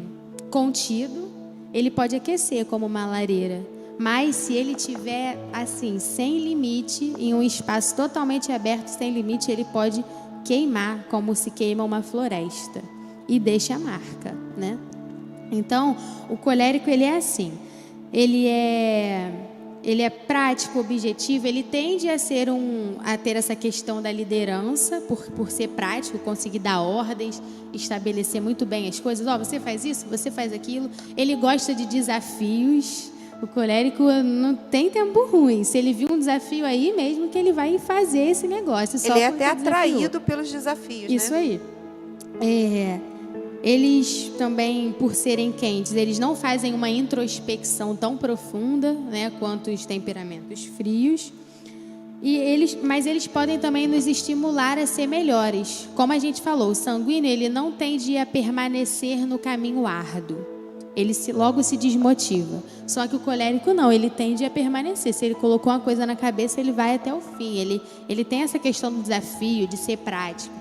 contido, ele pode aquecer como uma lareira. Mas se ele estiver assim, sem limite, em um espaço totalmente aberto, sem limite, ele pode queimar, como se queima uma floresta. E deixa a marca, né? Então, o colérico, ele é assim. Ele é prático, objetivo, ele tende a ter essa questão da liderança, por ser prático, conseguir dar ordens, estabelecer muito bem as coisas. Você faz isso, você faz aquilo. Ele gosta de desafios. O colérico não tem tempo ruim. Se ele viu um desafio aí, mesmo que ele vai fazer esse negócio. Ele é até atraído pelos desafios, isso, né? Isso aí. Eles também, por serem quentes, eles não fazem uma introspecção tão profunda, né, quanto os temperamentos frios. Mas eles podem também nos estimular a ser melhores. Como a gente falou, o sanguíneo ele não tende a permanecer no caminho árduo. Ele logo se desmotiva. Só que o colérico não, ele tende a permanecer. Se ele colocou uma coisa na cabeça, ele vai até o fim. Ele tem essa questão do desafio, de ser prático.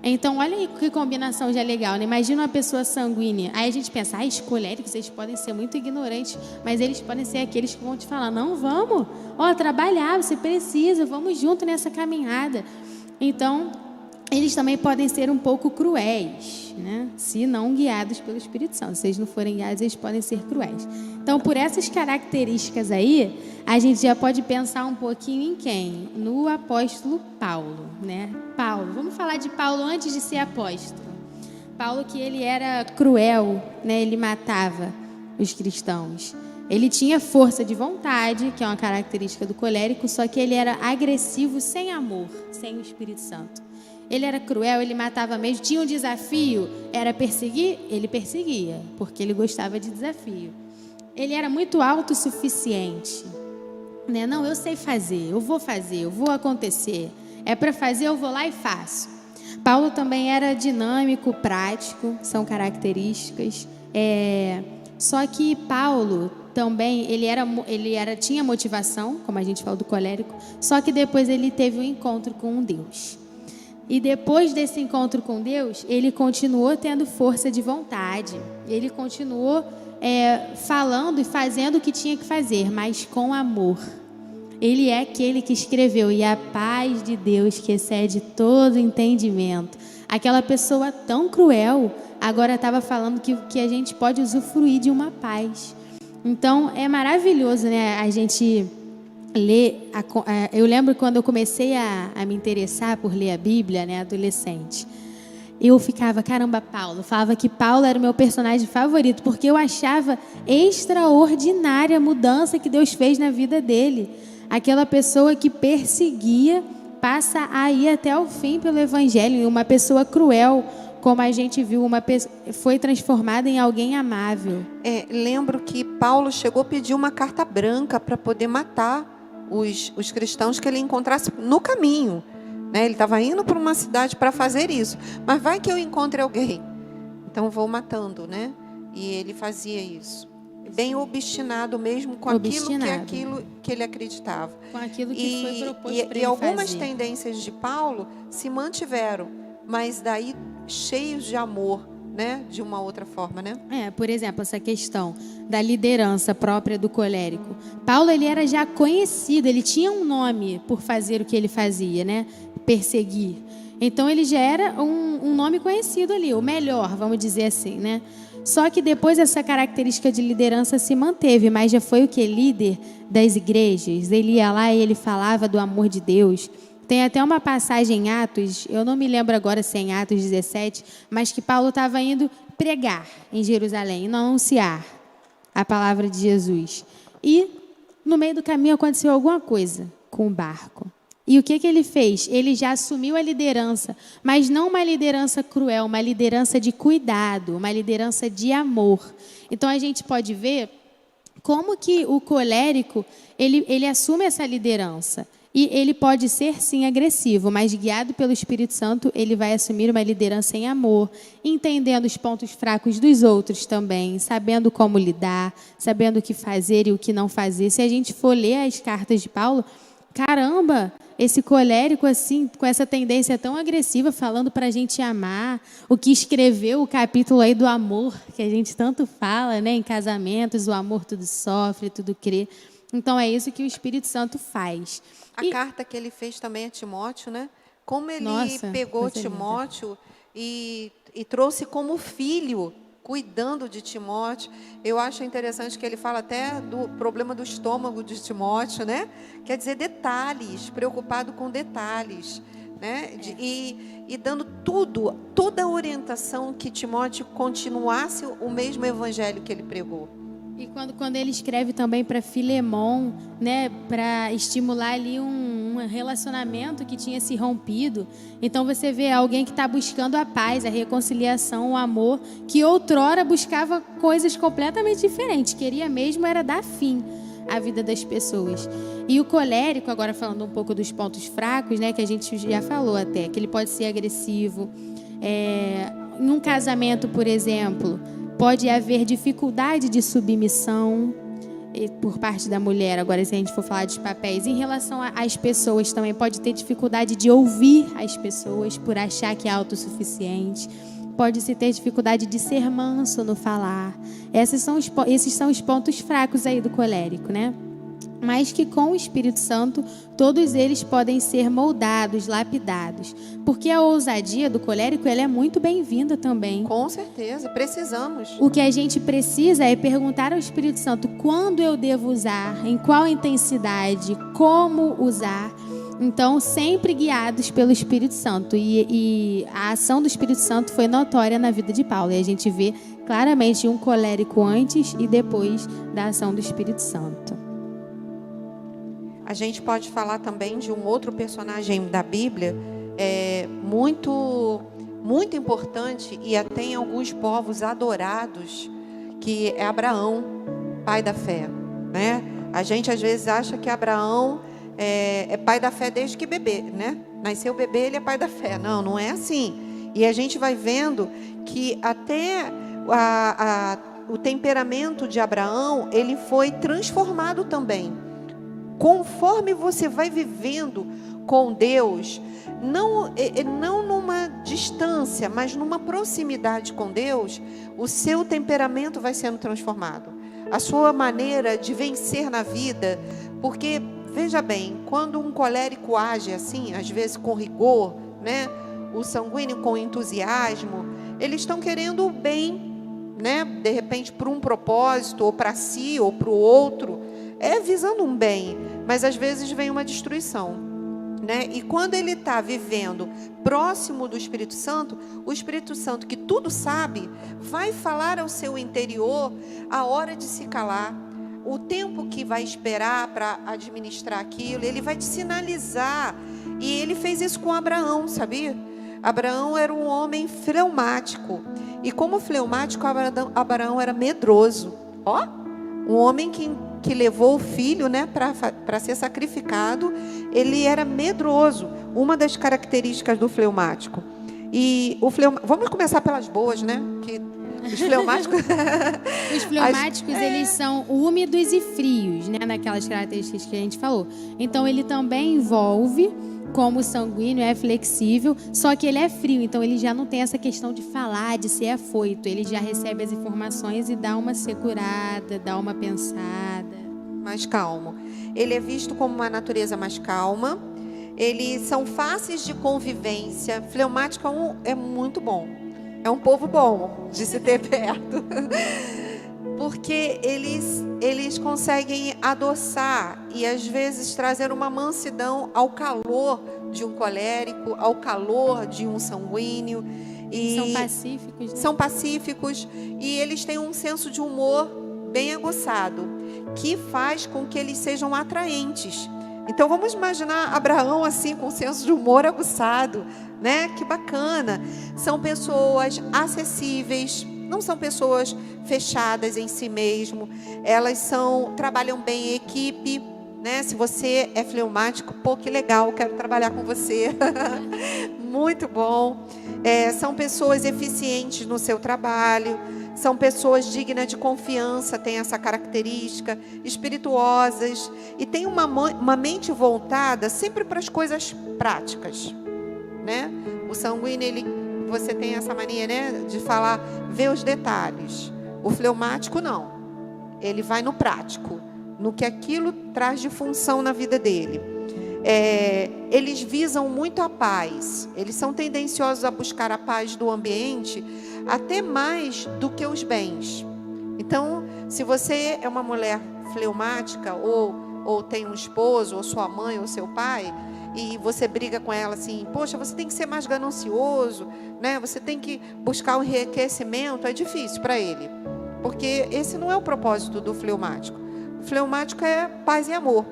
Então, olha aí que combinação já legal, né? Imagina uma pessoa sanguínea. Aí a gente pensa, os coléricos, eles podem ser muito ignorantes, mas eles podem ser aqueles que vão te falar, não, vamos, trabalhar, você precisa, vamos junto nessa caminhada. Então, eles também podem ser um pouco cruéis, né? Se não guiados pelo Espírito Santo. Se eles não forem guiados, eles podem ser cruéis. Então, por essas características aí, a gente já pode pensar um pouquinho em quem? No apóstolo Paulo, né? Paulo. Vamos falar de Paulo antes de ser apóstolo. Paulo, que ele era cruel, né? Ele matava os cristãos. Ele tinha força de vontade, que é uma característica do colérico, só que ele era agressivo sem amor, sem o Espírito Santo. Ele era cruel, ele matava mesmo. Tinha um desafio, era perseguir? Ele perseguia, porque ele gostava de desafio. Ele era muito autossuficiente, né? Não, eu sei fazer, eu vou acontecer. É para fazer, eu vou lá e faço. Paulo também era dinâmico, prático, são características. Só que Paulo também, tinha motivação, como a gente falou do colérico, só que depois ele teve um encontro com Deus. E depois desse encontro com Deus, ele continuou tendo força de vontade. Ele continuou falando e fazendo o que tinha que fazer, mas com amor. Ele é aquele que escreveu, e a paz de Deus que excede todo entendimento. Aquela pessoa tão cruel, agora estava falando que a gente pode usufruir de uma paz. Então, é maravilhoso, né, a gente ler. Eu lembro quando eu comecei a me interessar por ler a Bíblia, né, adolescente. eu ficava, caramba, Paulo. Falava que Paulo era o meu personagem favorito, porque eu achava extraordinária a mudança que Deus fez na vida dele. Aquela pessoa que perseguia, passa a ir até o fim pelo evangelho. E uma pessoa cruel, como a gente viu, foi transformada em alguém amável. Lembro que Paulo chegou a pedir uma carta branca para poder matar os cristãos que ele encontrasse no caminho. Ele estava indo para uma cidade para fazer isso. Mas vai que eu encontre alguém. Então vou matando, né? E ele fazia isso. Bem obstinado mesmo com aquilo que ele acreditava. Com aquilo que foi proposto para ele fazer. E algumas tendências de Paulo se mantiveram, mas daí cheios de amor, né? De uma outra forma, né? Por exemplo, essa questão da liderança própria do colérico. Paulo, ele era já conhecido, ele tinha um nome por fazer o que ele fazia, né? Perseguir. Então, ele já era um nome conhecido ali, o melhor, vamos dizer assim, né? Só que depois essa característica de liderança se manteve, mas já foi o que? Líder das igrejas. Ele ia lá e ele falava do amor de Deus. Tem até uma passagem em Atos, eu não me lembro agora se é em Atos 17, mas que Paulo estava indo pregar em Jerusalém, não anunciar a palavra de Jesus. E no meio do caminho aconteceu alguma coisa com o barco. E o que ele fez? Ele já assumiu a liderança, mas não uma liderança cruel, uma liderança de cuidado, uma liderança de amor. Então a gente pode ver como que o colérico, ele assume essa liderança. E ele pode ser, sim, agressivo, mas guiado pelo Espírito Santo, ele vai assumir uma liderança em amor, entendendo os pontos fracos dos outros também, sabendo como lidar, sabendo o que fazer e o que não fazer. Se a gente for ler as cartas de Paulo, caramba, esse colérico, assim, com essa tendência tão agressiva, falando para a gente amar, o que escreveu o capítulo aí do amor, que a gente tanto fala, né, em casamentos, o amor tudo sofre, tudo crê. Então, é isso que o Espírito Santo faz. A carta que ele fez também a Timóteo, né? Como ele pegou Timóteo e trouxe como filho, cuidando de Timóteo. Eu acho interessante que ele fala até do problema do estômago de Timóteo, né? Quer dizer, detalhes, preocupado com detalhes, né? E dando toda a orientação que Timóteo continuasse o mesmo evangelho que ele pregou. E quando ele escreve também para Filemon, né, para estimular ali um relacionamento que tinha se rompido. Então você vê alguém que está buscando a paz, a reconciliação, o amor, que outrora buscava coisas completamente diferentes. Queria mesmo era dar fim à vida das pessoas. E o colérico, agora falando um pouco dos pontos fracos, né, que a gente já falou até, que ele pode ser agressivo. Em um casamento, por exemplo, pode haver dificuldade de submissão por parte da mulher. Agora, se a gente for falar dos papéis, em relação às pessoas também, pode ter dificuldade de ouvir as pessoas por achar que é autossuficiente. Pode-se ter dificuldade de ser manso no falar. Esses são os pontos fracos aí do colérico, né? Mas que com o Espírito Santo, todos eles podem ser moldados, lapidados. Porque a ousadia do colérico, ela é muito bem-vinda também. Com certeza, precisamos. O que a gente precisa é perguntar ao Espírito Santo quando eu devo usar, em qual intensidade, como usar. Então, sempre guiados pelo Espírito Santo. E a ação do Espírito Santo foi notória na vida de Paulo. E a gente vê claramente um colérico antes e depois da ação do Espírito Santo. A gente pode falar também de um outro personagem da Bíblia, muito, muito importante e até em alguns povos adorados, que é Abraão, pai da fé, né? A gente às vezes acha que Abraão é pai da fé desde que bebê, né? Nasceu bebê, ele é pai da fé. Não, não é assim. E a gente vai vendo que até o temperamento de Abraão, ele foi transformado também. Conforme você vai vivendo com Deus, não numa distância, mas numa proximidade com Deus, o seu temperamento vai sendo transformado. A sua maneira de vencer na vida, porque, veja bem, quando um colérico age assim, às vezes com rigor, né? O sanguíneo com entusiasmo, eles estão querendo o bem, né? De repente para um propósito, ou para si, ou para o outro, visando um bem, mas às vezes vem uma destruição, né? E quando ele está vivendo próximo do Espírito Santo, o Espírito Santo, que tudo sabe, vai falar ao seu interior a hora de se calar, o tempo que vai esperar para administrar aquilo. Ele vai te sinalizar. E ele fez isso com Abraão, sabia? Abraão era um homem fleumático. E como fleumático, Abraão era medroso. Ó, um homem que levou o filho, né, para ser sacrificado, ele era medroso. Uma das características do fleumático. E vamos começar pelas boas, né? Que os fleumáticos... Os fleumáticos, eles são úmidos e frios, né? Naquelas características que a gente falou. Então, ele também envolve, como o sanguíneo, é flexível, só que ele é frio. Então, ele já não tem essa questão de falar, de ser afoito. Ele já recebe as informações e dá uma segurada, dá uma pensada. Mais calmo. Ele é visto como uma natureza mais calma. Eles são fáceis de convivência. Fleumático é muito bom. É um povo bom de se ter perto. Porque eles conseguem adoçar e às vezes trazer uma mansidão ao calor de um colérico, ao calor de um sanguíneo. E são pacíficos, né? São pacíficos e eles têm um senso de humor bem aguçado, que faz com que eles sejam atraentes. Então vamos imaginar Abraão assim, com um senso de humor aguçado, né? Que bacana. São pessoas acessíveis, não são pessoas fechadas em si mesmo. Elas trabalham bem em equipe, né? Se você é fleumático, pô, que legal, quero trabalhar com você. Muito bom. São pessoas eficientes no seu trabalho. São pessoas dignas de confiança, têm essa característica, espirituosas, e têm uma mente voltada sempre para as coisas práticas, né? O sanguíneo, você tem essa mania, né, de falar, ver os detalhes. O fleumático não. Ele vai no prático, no que aquilo traz de função na vida dele. Eles visam muito a paz. Eles são tendenciosos a buscar a paz do ambiente, até mais do que os bens. Então, se você é uma mulher fleumática, ou tem um esposo, ou sua mãe, ou seu pai, e você briga com ela assim, poxa, você tem que ser mais ganancioso, né? Você tem que buscar um enriquecimento, é difícil para ele. Porque esse não é o propósito do fleumático. O fleumático é paz e amor.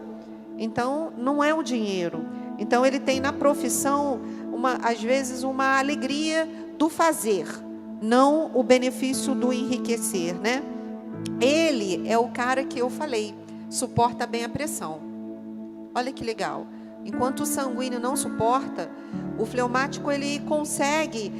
Então, não é o dinheiro. Então, ele tem na profissão, às vezes, uma alegria do fazer, não o benefício do enriquecer, né? Ele é o cara que eu falei, suporta bem a pressão. Olha que legal. Enquanto o sanguíneo não suporta, o fleumático ele consegue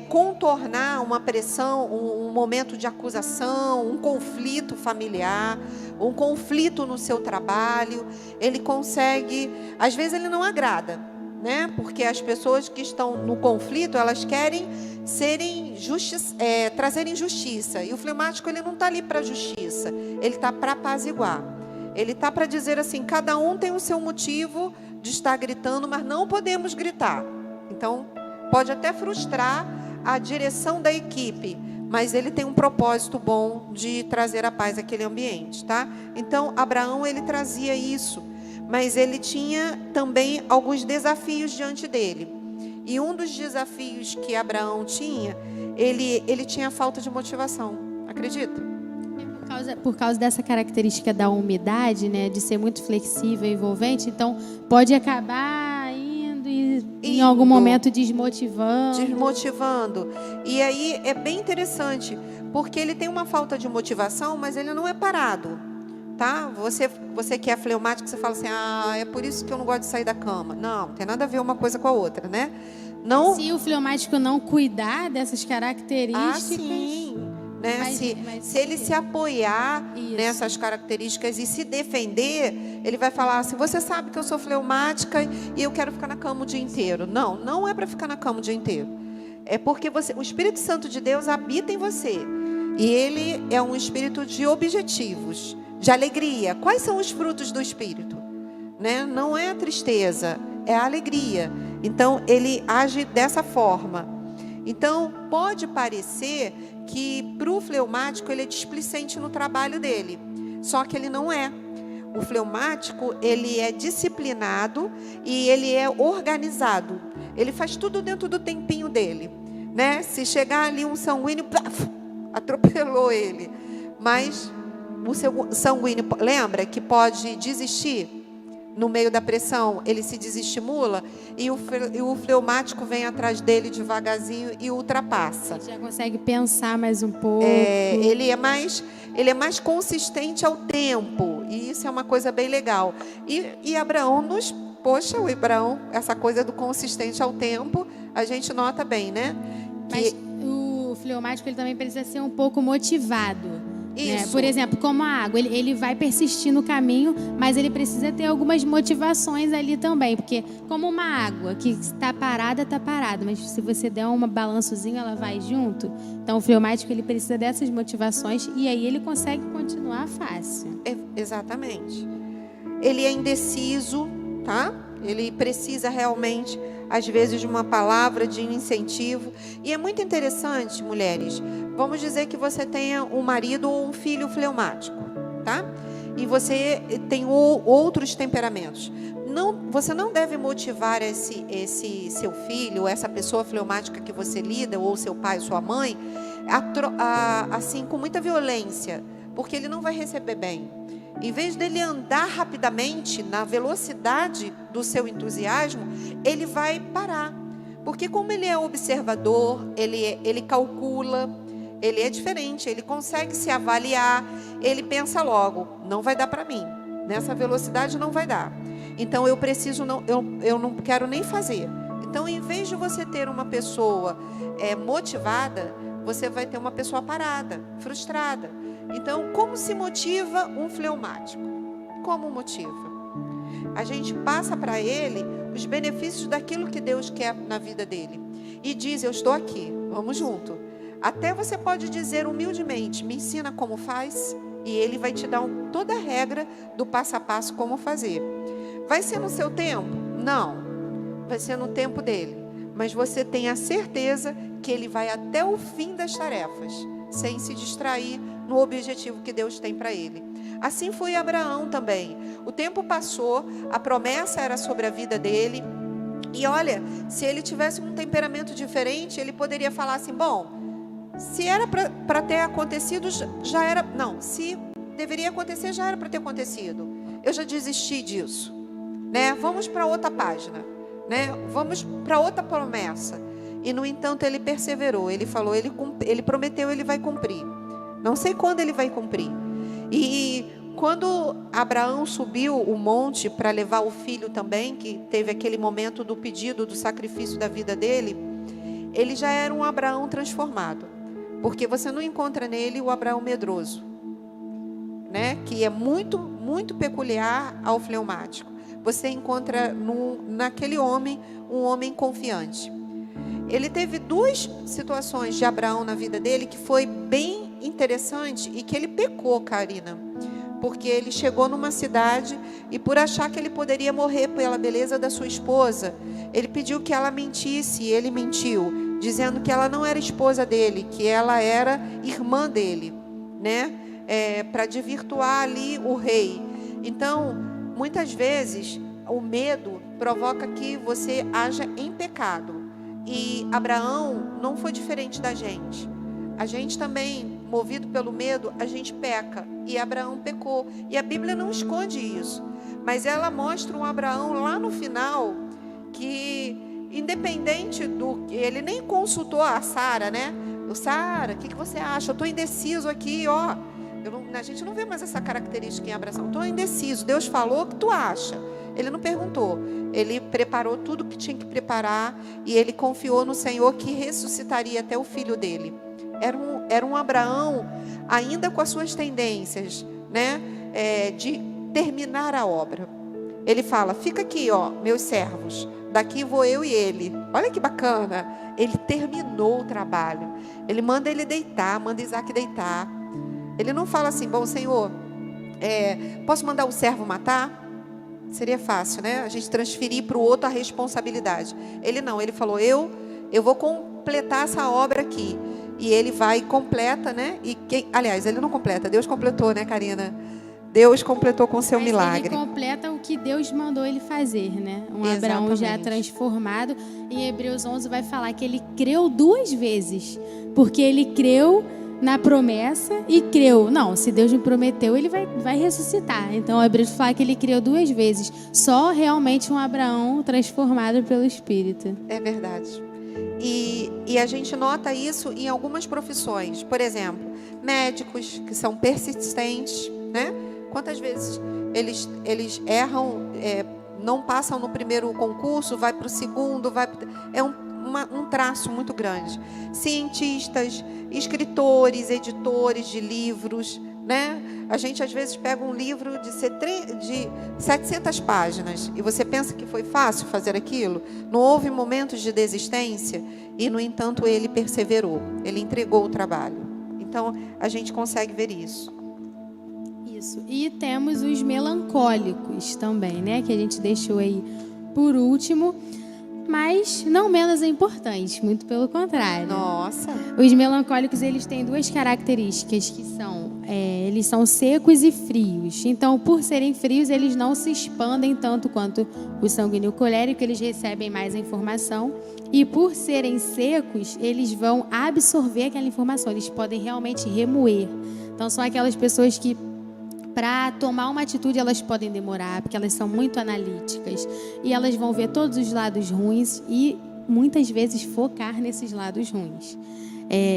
contornar uma pressão, um momento de acusação, um conflito familiar, um conflito no seu trabalho. Ele consegue, às vezes ele não agrada, né? Porque as pessoas que estão no conflito, elas querem trazerem justiça. E o fleumático ele não está ali para justiça, ele está para apaziguar. Ele está para dizer assim, cada um tem o seu motivo de estar gritando, mas não podemos gritar. Então, pode até frustrar a direção da equipe, mas ele tem um propósito bom de trazer a paz àquele ambiente, tá? Então, Abraão, ele trazia isso, mas ele tinha também alguns desafios diante dele. E um dos desafios que Abraão tinha, ele tinha falta de motivação. Acredita? Por causa dessa característica da umidade, né, de ser muito flexível e envolvente, então pode acabar indo e em algum momento desmotivando. E aí é bem interessante, porque ele tem uma falta de motivação, mas ele não é parado, tá? Você que é fleumático, você fala assim, é por isso que eu não gosto de sair da cama. Não tem nada a ver uma coisa com a outra, né? Não... Se o fleumático não cuidar dessas características... sim. Né? Se ele se apoiar nessas características e se defender, ele vai falar assim, você sabe que eu sou fleumática e eu quero ficar na cama o dia inteiro. Não é para ficar na cama o dia inteiro. É porque o Espírito Santo de Deus habita em você. E ele é um espírito de objetivos, de alegria. Quais são os frutos do Espírito? Né? Não é a tristeza, é a alegria. Então, ele age dessa forma. Então, pode parecer que para o fleumático ele é displicente no trabalho dele. Só que ele não é. O fleumático, ele é disciplinado e ele é organizado. Ele faz tudo dentro do tempinho dele, né? Se chegar ali um sanguíneo, atropelou ele. Mas o seu sanguíneo, lembra que pode desistir? No meio da pressão, ele se desestimula e o fleumático vem atrás dele devagarzinho e ultrapassa. Ele já consegue pensar mais um pouco. Ele é mais consistente ao tempo, e isso é uma coisa bem legal. E Abraão poxa, o Abraão, essa coisa do consistente ao tempo, a gente nota bem, né? Mas o fleumático, ele também precisa ser um pouco motivado. Isso. Por exemplo, como a água, ele vai persistir no caminho, mas ele precisa ter algumas motivações ali também, porque como uma água que está parada, mas se você der uma balançozinha, ela vai junto. Então o fleumático, ele precisa dessas motivações e aí ele consegue continuar fácil. Exatamente. Ele é indeciso, tá? Ele precisa realmente, às vezes, de uma palavra, de um incentivo. E é muito interessante, mulheres, vamos dizer que você tenha um marido ou um filho fleumático, tá? E você tem outros temperamentos. Você não deve motivar esse seu filho, essa pessoa fleumática que você lida, ou seu pai, sua mãe, assim, com muita violência, porque ele não vai receber bem. Em vez dele andar rapidamente na velocidade do seu entusiasmo, ele vai parar. Porque como ele é observador, ele calcula, ele é diferente, ele consegue se avaliar, ele pensa logo, não vai dar para mim, nessa velocidade não vai dar. Então eu não quero nem fazer. Então, em vez de você ter uma pessoa motivada, você vai ter uma pessoa parada, frustrada. Então, como se motiva um fleumático? Como motiva? A gente passa para ele os benefícios daquilo que Deus quer na vida dele. E diz, eu estou aqui, vamos junto. Até você pode dizer humildemente, me ensina como faz. E ele vai te dar toda a regra do passo a passo como fazer. Vai ser no seu tempo? Não. Vai ser no tempo dele. Mas você tem a certeza que ele vai até o fim das tarefas, sem se distrair no objetivo que Deus tem para ele. Assim foi Abraão também. O tempo passou, a promessa era sobre a vida dele. E olha, se ele tivesse um temperamento diferente, ele poderia falar assim, bom, se era para ter acontecido, já era... Não, se deveria acontecer, já era para ter acontecido. Eu já desisti disso, né? Vamos para outra página, né? Vamos para outra promessa. E, no entanto, ele perseverou. Ele falou, ele prometeu, ele vai cumprir. Não sei quando ele vai cumprir. E quando Abraão subiu o monte para levar o filho também, que teve aquele momento do pedido do sacrifício da vida dele, ele já era um Abraão transformado. Porque você não encontra nele o Abraão medroso, né? Que é muito, muito peculiar ao fleumático. Você encontra naquele homem um homem confiante. Ele teve duas situações de Abraão na vida dele que foi bem interessante e que ele pecou, Karina. Porque ele chegou numa cidade e por achar que ele poderia morrer pela beleza da sua esposa, ele pediu que ela mentisse e ele mentiu, dizendo que ela não era esposa dele, que ela era irmã dele, né? Para desvirtuar ali o rei. Então, muitas vezes, o medo provoca que você haja em pecado. E Abraão não foi diferente da gente. A gente também, movido pelo medo, a gente peca. E Abraão pecou. E a Bíblia não esconde isso. Mas ela mostra um Abraão lá no final que, independente do... Ele nem consultou a Sara, né? Sara, o que você acha? Eu estou indeciso aqui, ó. A gente não vê mais essa característica em Abraão. Estou indeciso. Deus falou, o que tu acha? Ele não perguntou. Ele preparou tudo que tinha que preparar e ele confiou no Senhor que ressuscitaria até o filho dele. Era um Abraão ainda com as suas tendências, né? De terminar a obra. Ele fala, fica aqui, ó, meus servos. Daqui vou eu e ele. Olha que bacana. Ele terminou o trabalho. Ele manda ele deitar, manda Isaac deitar. Ele não fala assim, bom, Senhor, posso mandar o servo matar? Seria fácil, né? A gente transferir para o outro a responsabilidade. Ele não, ele falou, eu vou completar essa obra aqui. E ele vai e completa, né? Aliás, ele não completa, Deus completou, né, Karina? Deus completou com seu Mas milagre. ele completa o que Deus mandou ele fazer, né? Um Abraão já transformado. Em Hebreus 11 vai falar que ele creu 2 vezes. Porque ele creu na promessa e creu. Não, se Deus me prometeu, ele vai ressuscitar. Então, Hebreus fala que ele creu 2 vezes. Só realmente um Abraão transformado pelo Espírito. É verdade. E a gente nota isso em algumas profissões. Por exemplo, médicos que são persistentes, né? Quantas vezes eles erram, não passam no primeiro concurso, vai para o segundo, é um traço muito grande. Cientistas, escritores, editores de livros, né? A gente às vezes pega um livro de 700 páginas e você pensa que foi fácil fazer aquilo. Não houve momentos de desistência e, no entanto, ele perseverou, ele entregou o trabalho. Então, a gente consegue ver isso. Isso. E temos os melancólicos também, né? Que a gente deixou aí por último, mas não menos importantes, muito pelo contrário. Nossa! Os melancólicos, eles têm 2 características que são, eles são secos e frios. Então, por serem frios, eles não se expandem tanto quanto o sanguíneo colérico, eles recebem mais a informação. E por serem secos, eles vão absorver aquela informação, eles podem realmente remoer. Então, são aquelas pessoas que, para tomar uma atitude, elas podem demorar, porque elas são muito analíticas. E elas vão ver todos os lados ruins e, muitas vezes, focar nesses lados ruins.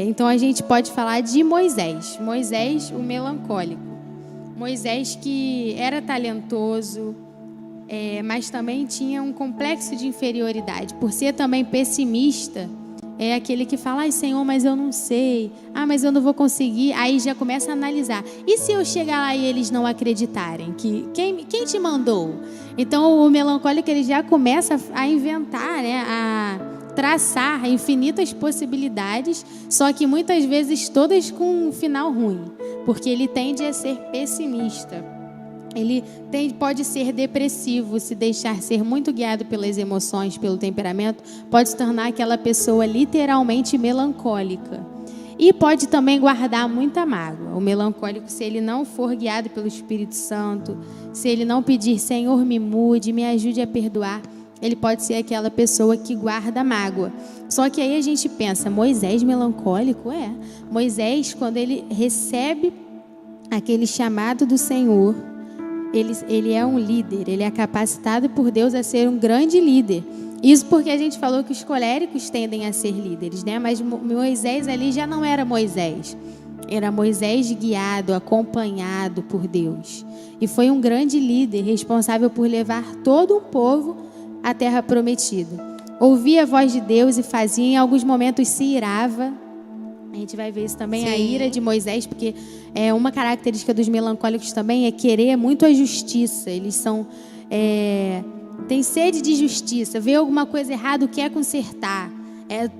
Então, a gente pode falar de Moisés. Moisés, o melancólico. Moisés que era talentoso, mas também tinha um complexo de inferioridade. Por ser também pessimista, é aquele que fala: ai, Senhor, mas eu não sei. Ah, mas eu não vou conseguir. Aí já começa a analisar. E se eu chegar lá e eles não acreditarem? Quem te mandou? Então, o melancólico, ele já começa a inventar, né? A traçar infinitas possibilidades, só que muitas vezes todas com um final ruim. Porque ele tende a ser pessimista. Ele pode ser depressivo, se deixar ser muito guiado pelas emoções, pelo temperamento, pode se tornar aquela pessoa literalmente melancólica. E pode também guardar muita mágoa. O melancólico, se ele não for guiado pelo Espírito Santo, se ele não pedir: Senhor, me mude, me ajude a perdoar, ele pode ser aquela pessoa que guarda mágoa. Só que aí a gente pensa: Moisés melancólico? Moisés, quando ele recebe aquele chamado do Senhor, ele é um líder, ele é capacitado por Deus a ser um grande líder. Isso porque a gente falou que os coléricos tendem a ser líderes, né? Mas Moisés ali já não era Moisés. Era Moisés guiado, acompanhado por Deus. E foi um grande líder, responsável por levar todo um povo à terra prometida. Ouvia a voz de Deus e fazia, em alguns momentos se irava. A gente vai ver isso também, a ira de Moisés, porque uma característica dos melancólicos também é querer muito a justiça. Eles são... têm sede de justiça, vê alguma coisa errada, quer consertar.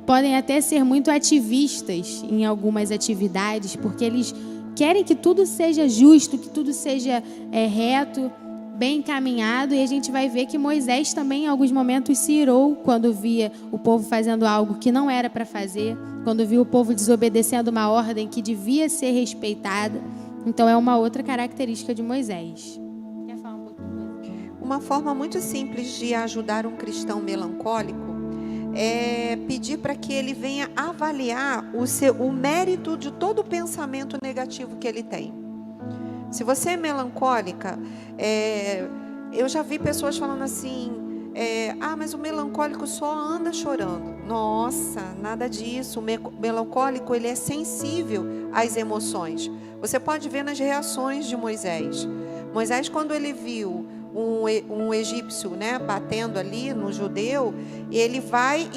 Podem até ser muito ativistas em algumas atividades, porque eles querem que tudo seja justo, que tudo seja reto, bem encaminhado. E a gente vai ver que Moisés também, em alguns momentos, se irou quando via o povo fazendo algo que não era para fazer, quando via o povo desobedecendo uma ordem que devia ser respeitada. Então, é uma outra característica de Moisés. Quer falar um pouquinho? Uma forma muito simples de ajudar um cristão melancólico é pedir para que ele venha avaliar o mérito de todo o pensamento negativo que ele tem. Se você é melancólica, eu já vi pessoas falando assim: mas o melancólico só anda chorando. Nossa, nada disso. O melancólico, ele é sensível às emoções. Você pode ver nas reações de Moisés. Moisés, quando ele viu um egípcio, né, batendo ali no judeu, ele vai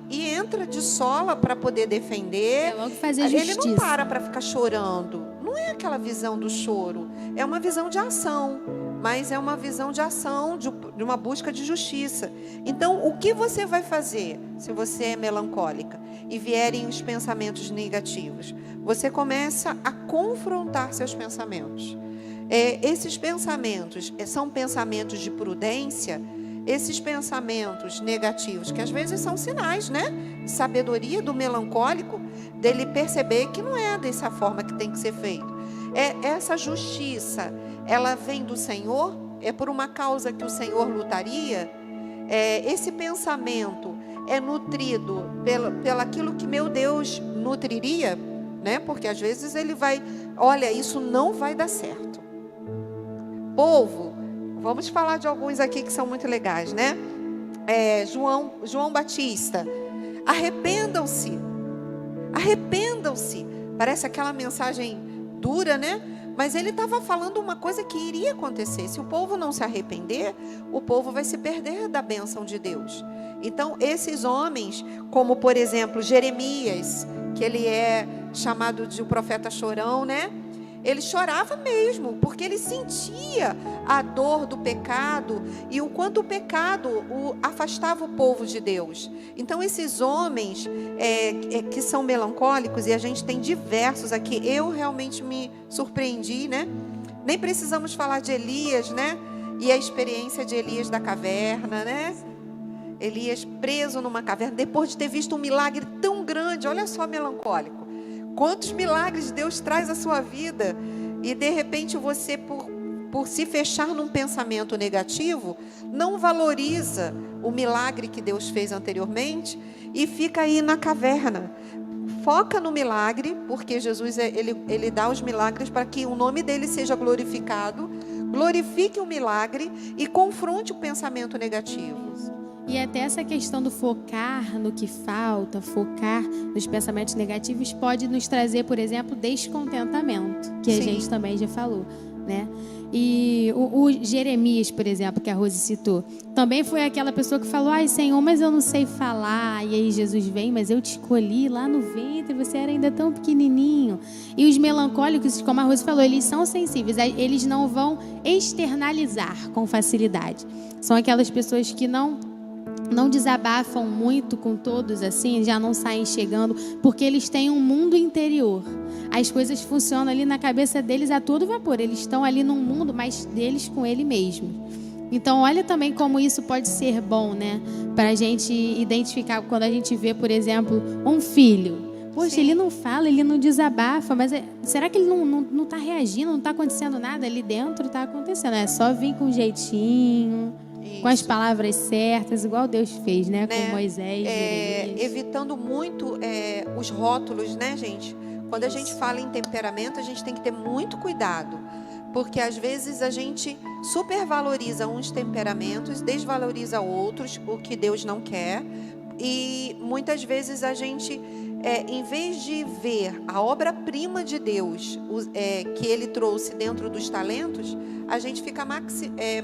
e entra de sola para poder defender. Logo fazer justiça. Ele não para ficar chorando. Não é aquela visão do choro. É uma visão de ação. Mas é uma visão de ação, de uma busca de justiça. Então, o que você vai fazer se você é melancólica e vierem os pensamentos negativos? Você começa a confrontar seus pensamentos. Esses pensamentos são pensamentos de prudência. Esses pensamentos negativos, que às vezes são sinais, né? De sabedoria do melancólico, dele perceber que não é dessa forma que tem que ser feito. Essa justiça, ela vem do Senhor, é por uma causa que o Senhor lutaria, esse pensamento é nutrido pelaquilo que meu Deus nutriria, né? Porque às vezes ele vai, olha, isso não vai dar certo. Povo, vamos falar de alguns aqui que são muito legais, né? João Batista, arrependam-se, parece aquela mensagem dura, né? Mas ele estava falando uma coisa que iria acontecer. Se o povo não se arrepender, o povo vai se perder da bênção de Deus. Então, esses homens, como por exemplo Jeremias, que ele é chamado de o profeta chorão, né? Ele chorava mesmo, porque ele sentia a dor do pecado e o quanto o pecado afastava o povo de Deus. Então, esses homens que são melancólicos, e a gente tem diversos aqui, eu realmente me surpreendi, né? Nem precisamos falar de Elias, né? E a experiência de Elias da caverna, né? Elias preso numa caverna, depois de ter visto um milagre tão grande, olha só, melancólico. Quantos milagres Deus traz à sua vida e de repente você, por se fechar num pensamento negativo, não valoriza o milagre que Deus fez anteriormente e fica aí na caverna. Foca no milagre, porque Jesus ele dá os milagres para que o nome dele seja glorificado. Glorifique o milagre e confronte o pensamento negativo. E até essa questão do focar no que falta, focar nos pensamentos negativos, pode nos trazer, por exemplo, descontentamento, que a gente também já falou, né? E o Jeremias, por exemplo, que a Rose citou, também foi aquela pessoa que falou: ai, Senhor, mas eu não sei falar. E aí Jesus vem: mas eu te escolhi lá no ventre, você era ainda tão pequenininho. E os melancólicos, como a Rose falou, eles são sensíveis, eles não vão externalizar com facilidade. São aquelas pessoas que não desabafam muito com todos assim, já não saem chegando, porque eles têm um mundo interior. As coisas funcionam ali na cabeça deles a todo vapor. Eles estão ali num mundo, mas deles com ele mesmo. Então, olha também como isso pode ser bom, né? Para a gente identificar quando a gente vê, por exemplo, um filho. Poxa, ele não fala, ele não desabafa, mas será que ele não está reagindo, não está acontecendo nada? Ali dentro está acontecendo. É só vir com jeitinho, com as palavras certas, igual Deus fez, né? Com Moisés, evitando muito os rótulos, né, gente? Quando a gente fala em temperamento, a gente tem que ter muito cuidado, porque às vezes a gente supervaloriza uns temperamentos, desvaloriza outros, o que Deus não quer, e muitas vezes a gente, em vez de ver a obra-prima de Deus, que Ele trouxe dentro dos talentos, a gente fica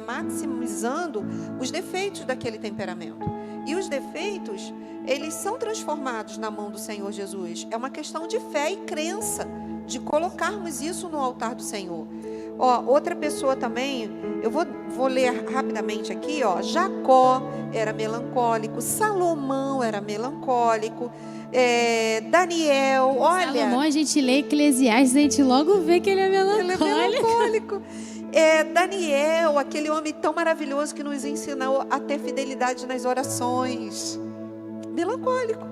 maximizando os defeitos daquele temperamento. E os defeitos, eles são transformados na mão do Senhor Jesus. É uma questão de fé e crença, de colocarmos isso no altar do Senhor. Outra pessoa também, eu vou ler rapidamente aqui, Jacó era melancólico, Salomão era melancólico, Daniel, olha... Salomão, a gente lê Eclesiastes, a gente logo vê que ele é melancólico. Daniel, aquele homem tão maravilhoso que nos ensinou a ter fidelidade nas orações. Melancólico.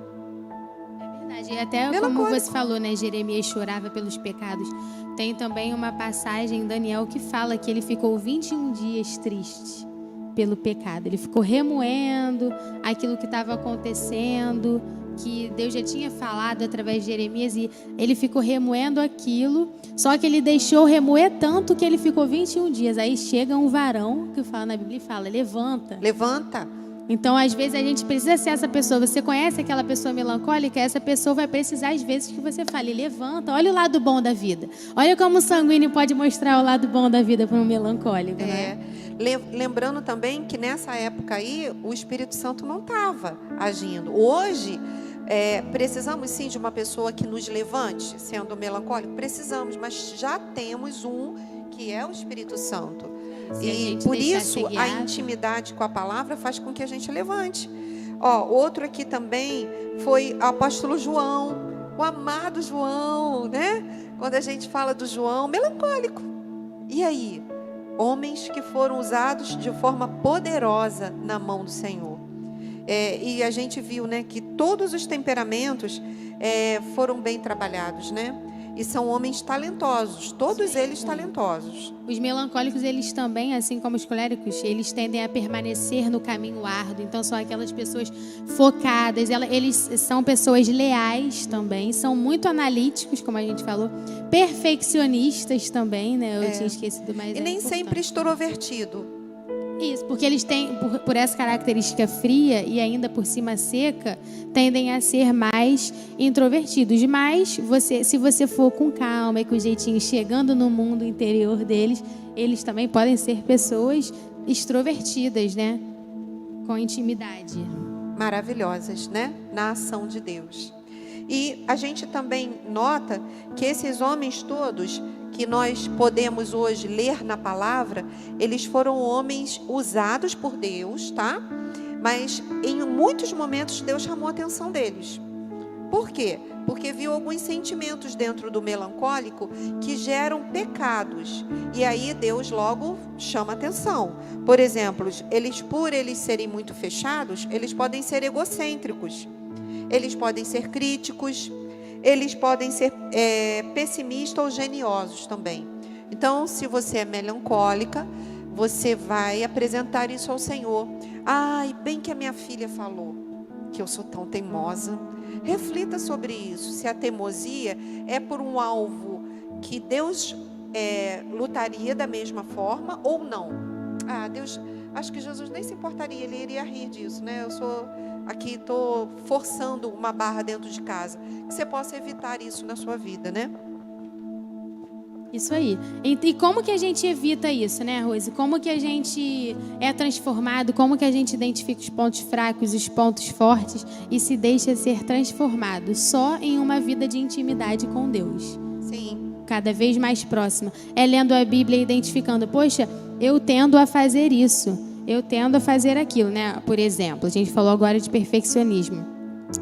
É verdade. E até como você falou, né? Jeremias chorava pelos pecados. Tem também uma passagem em Daniel que fala que ele ficou 21 dias triste pelo pecado. Ele ficou remoendo aquilo que estava acontecendo, que Deus já tinha falado através de Jeremias, e ele ficou remoendo aquilo, só que ele deixou remoer tanto que ele ficou 21 dias. Aí chega um varão que fala na Bíblia e fala: levanta. Então, às vezes, a gente precisa ser essa pessoa. Você conhece aquela pessoa melancólica? Essa pessoa vai precisar, às vezes, que você fale: levanta, olha o lado bom da vida. Olha como o sanguíneo pode mostrar o lado bom da vida para um melancólico, né? Lembrando também que nessa época aí, o Espírito Santo não estava agindo. Hoje, precisamos sim de uma pessoa que nos levante, sendo melancólico? Precisamos, mas já temos um que é o Espírito Santo. E por isso a intimidade com a palavra faz com que a gente levante. Outro aqui também foi o apóstolo João, o amado João, né? Quando a gente fala do João, melancólico. E aí? Homens que foram usados de forma poderosa na mão do Senhor. E a gente viu, né, que todos os temperamentos foram bem trabalhados, né? e são homens talentosos, todos eles talentosos. Os melancólicos, eles também, assim como os coléricos, eles tendem a permanecer no caminho árduo. Então, são aquelas pessoas focadas. Eles são pessoas leais também. São muito analíticos, como a gente falou. Perfeccionistas também, né? Eu tinha esquecido, mas E nem importante. sempre extrovertido. Isso, porque eles têm, por essa característica fria e ainda por cima seca, tendem a ser mais introvertidos. Mas se você for com calma e com jeitinho, chegando no mundo interior deles, eles também podem ser pessoas extrovertidas, né? Com intimidade. Maravilhosas, né? Na ação de Deus. E a gente também nota que esses homens todos que nós podemos hoje ler na palavra, eles foram homens usados por Deus, tá? Mas em muitos momentos Deus chamou a atenção deles. Por quê? Porque viu alguns sentimentos dentro do melancólico que geram pecados. E aí Deus logo chama a atenção. Por exemplo, por eles serem muito fechados, eles podem ser egocêntricos. Eles podem ser críticos. Eles podem ser pessimistas ou geniosos também. Então, se você é melancólica, você vai apresentar isso ao Senhor. Ai, bem que a minha filha falou que eu sou tão teimosa. Reflita sobre isso. Se a teimosia é por um alvo que Deus lutaria da mesma forma ou não. Deus, acho que Jesus nem se importaria, Ele iria rir disso, né? Estou forçando uma barra dentro de casa. Que você possa evitar isso na sua vida, né? Isso aí. E como que a gente evita isso, né, Rose? Como que a gente é transformado? Como que a gente identifica os pontos fracos, os pontos fortes e se deixa ser transformado? Só em uma vida de intimidade com Deus. Sim. Cada vez mais próxima. É lendo a Bíblia e identificando, poxa, eu tendo a fazer isso. Eu tendo a fazer aquilo, né? Por exemplo, a gente falou agora de perfeccionismo.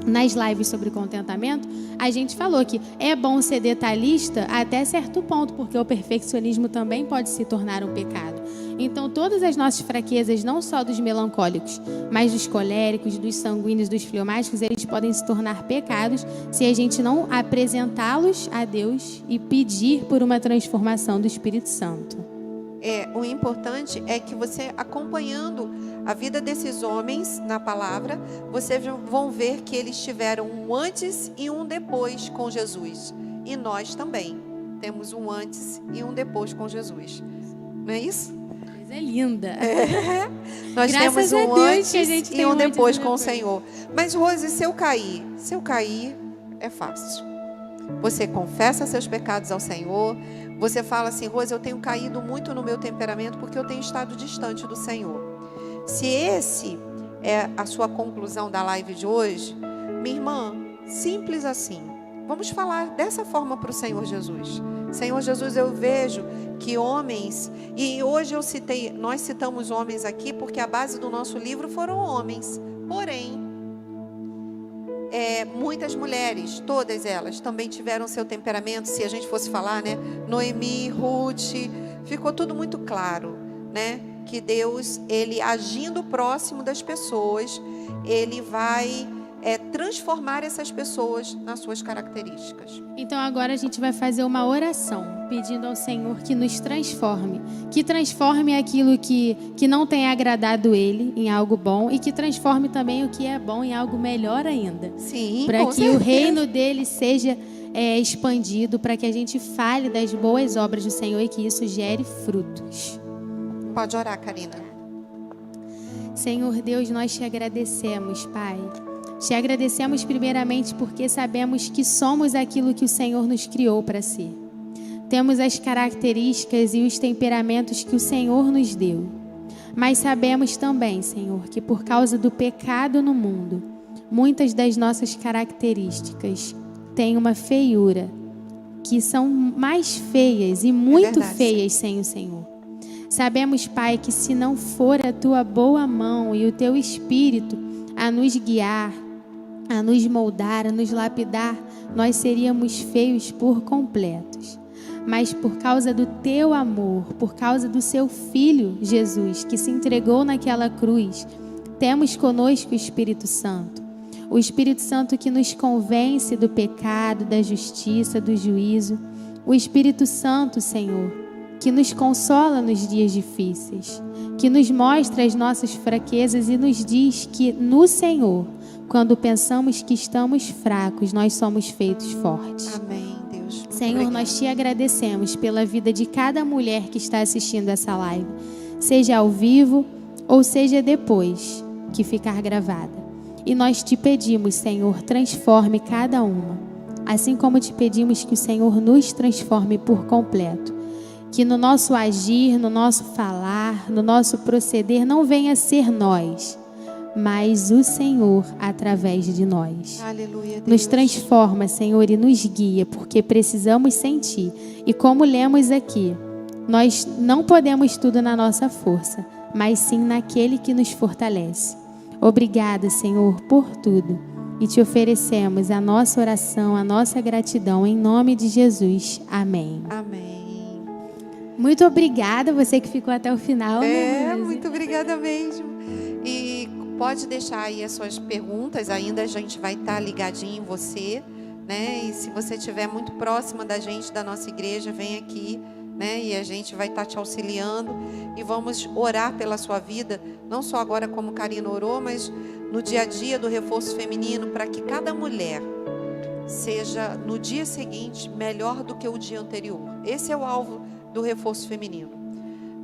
Nas lives sobre contentamento, a gente falou que é bom ser detalhista até certo ponto, porque o perfeccionismo também pode se tornar um pecado. Então, todas as nossas fraquezas, não só dos melancólicos, mas dos coléricos, dos sanguíneos, dos fleumáticos, eles podem se tornar pecados se a gente não apresentá-los a Deus e pedir por uma transformação do Espírito Santo. O importante é que você, acompanhando a vida desses homens na palavra, vocês vão ver que eles tiveram um antes e um depois com Jesus. E nós também temos um antes e um depois com Jesus. Não é isso? Coisa linda. Nós Graças temos um a Deus antes que a gente e tem um um antes depois e um com o depois. Senhor. Mas, Rose, se eu cair, é fácil. Você confessa seus pecados ao Senhor. Você fala assim, Rose, eu tenho caído muito no meu temperamento porque eu tenho estado distante do Senhor. Se esse é a sua conclusão da live de hoje, minha irmã, simples assim. Vamos falar dessa forma para o Senhor Jesus. Senhor Jesus, eu vejo que homens, e hoje nós citamos homens aqui porque a base do nosso livro foram homens. Porém, muitas mulheres, todas elas, também tiveram seu temperamento. Se a gente fosse falar, né? Noemi, Ruth, ficou tudo muito claro, né? Que Deus, Ele agindo próximo das pessoas, Ele vai transformar essas pessoas nas suas características. Então agora a gente vai fazer uma oração, pedindo ao Senhor que nos transforme. Que transforme aquilo que não tem agradado Ele em algo bom e que transforme também o que é bom em algo melhor ainda. Sim, Para com que certeza. o reino dele seja expandido, para que a gente fale das boas obras do Senhor e que isso gere frutos. Pode orar, Karina. Senhor Deus, nós te agradecemos, Pai. Te agradecemos primeiramente porque sabemos que somos aquilo que o Senhor nos criou para ser. Temos as características e os temperamentos que o Senhor nos deu. Mas sabemos também, Senhor, que por causa do pecado no mundo, muitas das nossas características têm uma feiura, que são mais feias e muito verdade, feias sem o Senhor. Sabemos, Pai, que se não for a Tua boa mão e o Teu Espírito a nos guiar, a nos moldar, a nos lapidar, nós seríamos feios por completos. Mas por causa do Teu amor, por causa do Seu Filho, Jesus, que se entregou naquela cruz, temos conosco o Espírito Santo. O Espírito Santo que nos convence do pecado, da justiça, do juízo. O Espírito Santo, Senhor, que nos consola nos dias difíceis, que nos mostra as nossas fraquezas e nos diz que no Senhor, quando pensamos que estamos fracos, nós somos feitos fortes. Amém, Deus. Muito Senhor, obrigada. nós te agradecemos pela vida de cada mulher que está assistindo essa live, seja ao vivo ou seja depois que ficar gravada. E nós te pedimos, Senhor, transforme cada uma, assim como te pedimos que o Senhor nos transforme por completo. Que no nosso agir, no nosso falar, no nosso proceder, não venha a ser nós, mas o Senhor através de nós. Aleluia, Deus. Nos transforma, Senhor, e nos guia, porque precisamos sentir. E como lemos aqui, nós não podemos tudo na nossa força, mas sim naquele que nos fortalece. Obrigada, Senhor, por tudo. E te oferecemos a nossa oração, a nossa gratidão, em nome de Jesus. Amém. Amém. Muito obrigada, você que ficou até o final. né, Luísa? Muito obrigada mesmo. E pode deixar aí as suas perguntas, ainda a gente vai estar ligadinho em você, né? E se você estiver muito próxima da gente, da nossa igreja, vem aqui, né? E a gente vai estar te auxiliando e vamos orar pela sua vida, não só agora como Karina orou, mas no dia a dia do reforço feminino, para que cada mulher seja no dia seguinte melhor do que o dia anterior. Esse é o alvo do reforço feminino.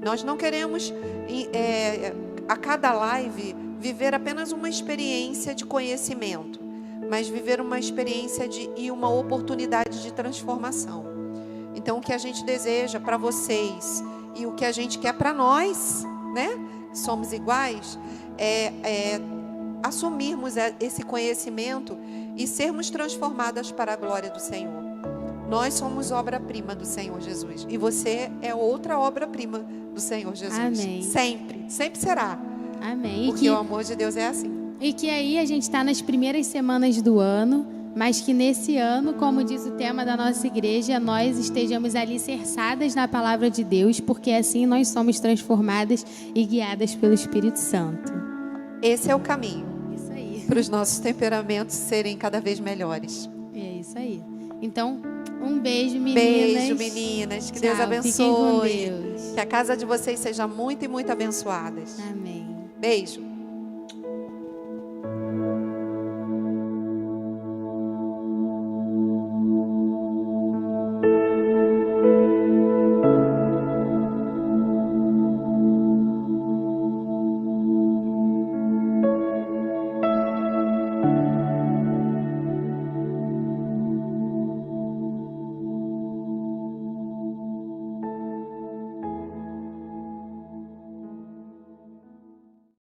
Nós não queremos a cada live viver apenas uma experiência de conhecimento, mas viver uma experiência e uma oportunidade de transformação. Então o que a gente deseja para vocês e o que a gente quer para nós, né? Somos iguais, assumirmos esse conhecimento e sermos transformadas para a glória do Senhor. Nós somos obra-prima do Senhor Jesus. E você é outra obra-prima do Senhor Jesus. Amém. Sempre, sempre será. Amém. Porque o amor de Deus é assim. E que aí a gente está nas primeiras semanas do ano, mas que nesse ano, como diz o tema da nossa igreja, nós estejamos alicerçadas na palavra de Deus, porque assim nós somos transformadas e guiadas pelo Espírito Santo. Esse é o caminho. Isso aí. Para os nossos temperamentos serem cada vez melhores. É isso aí. Então, um beijo, meninas. Beijo, meninas. Que Tchau, Deus abençoe. fiquem com Deus. Que a casa de vocês seja muito e muito abençoada. Amém. Beijo.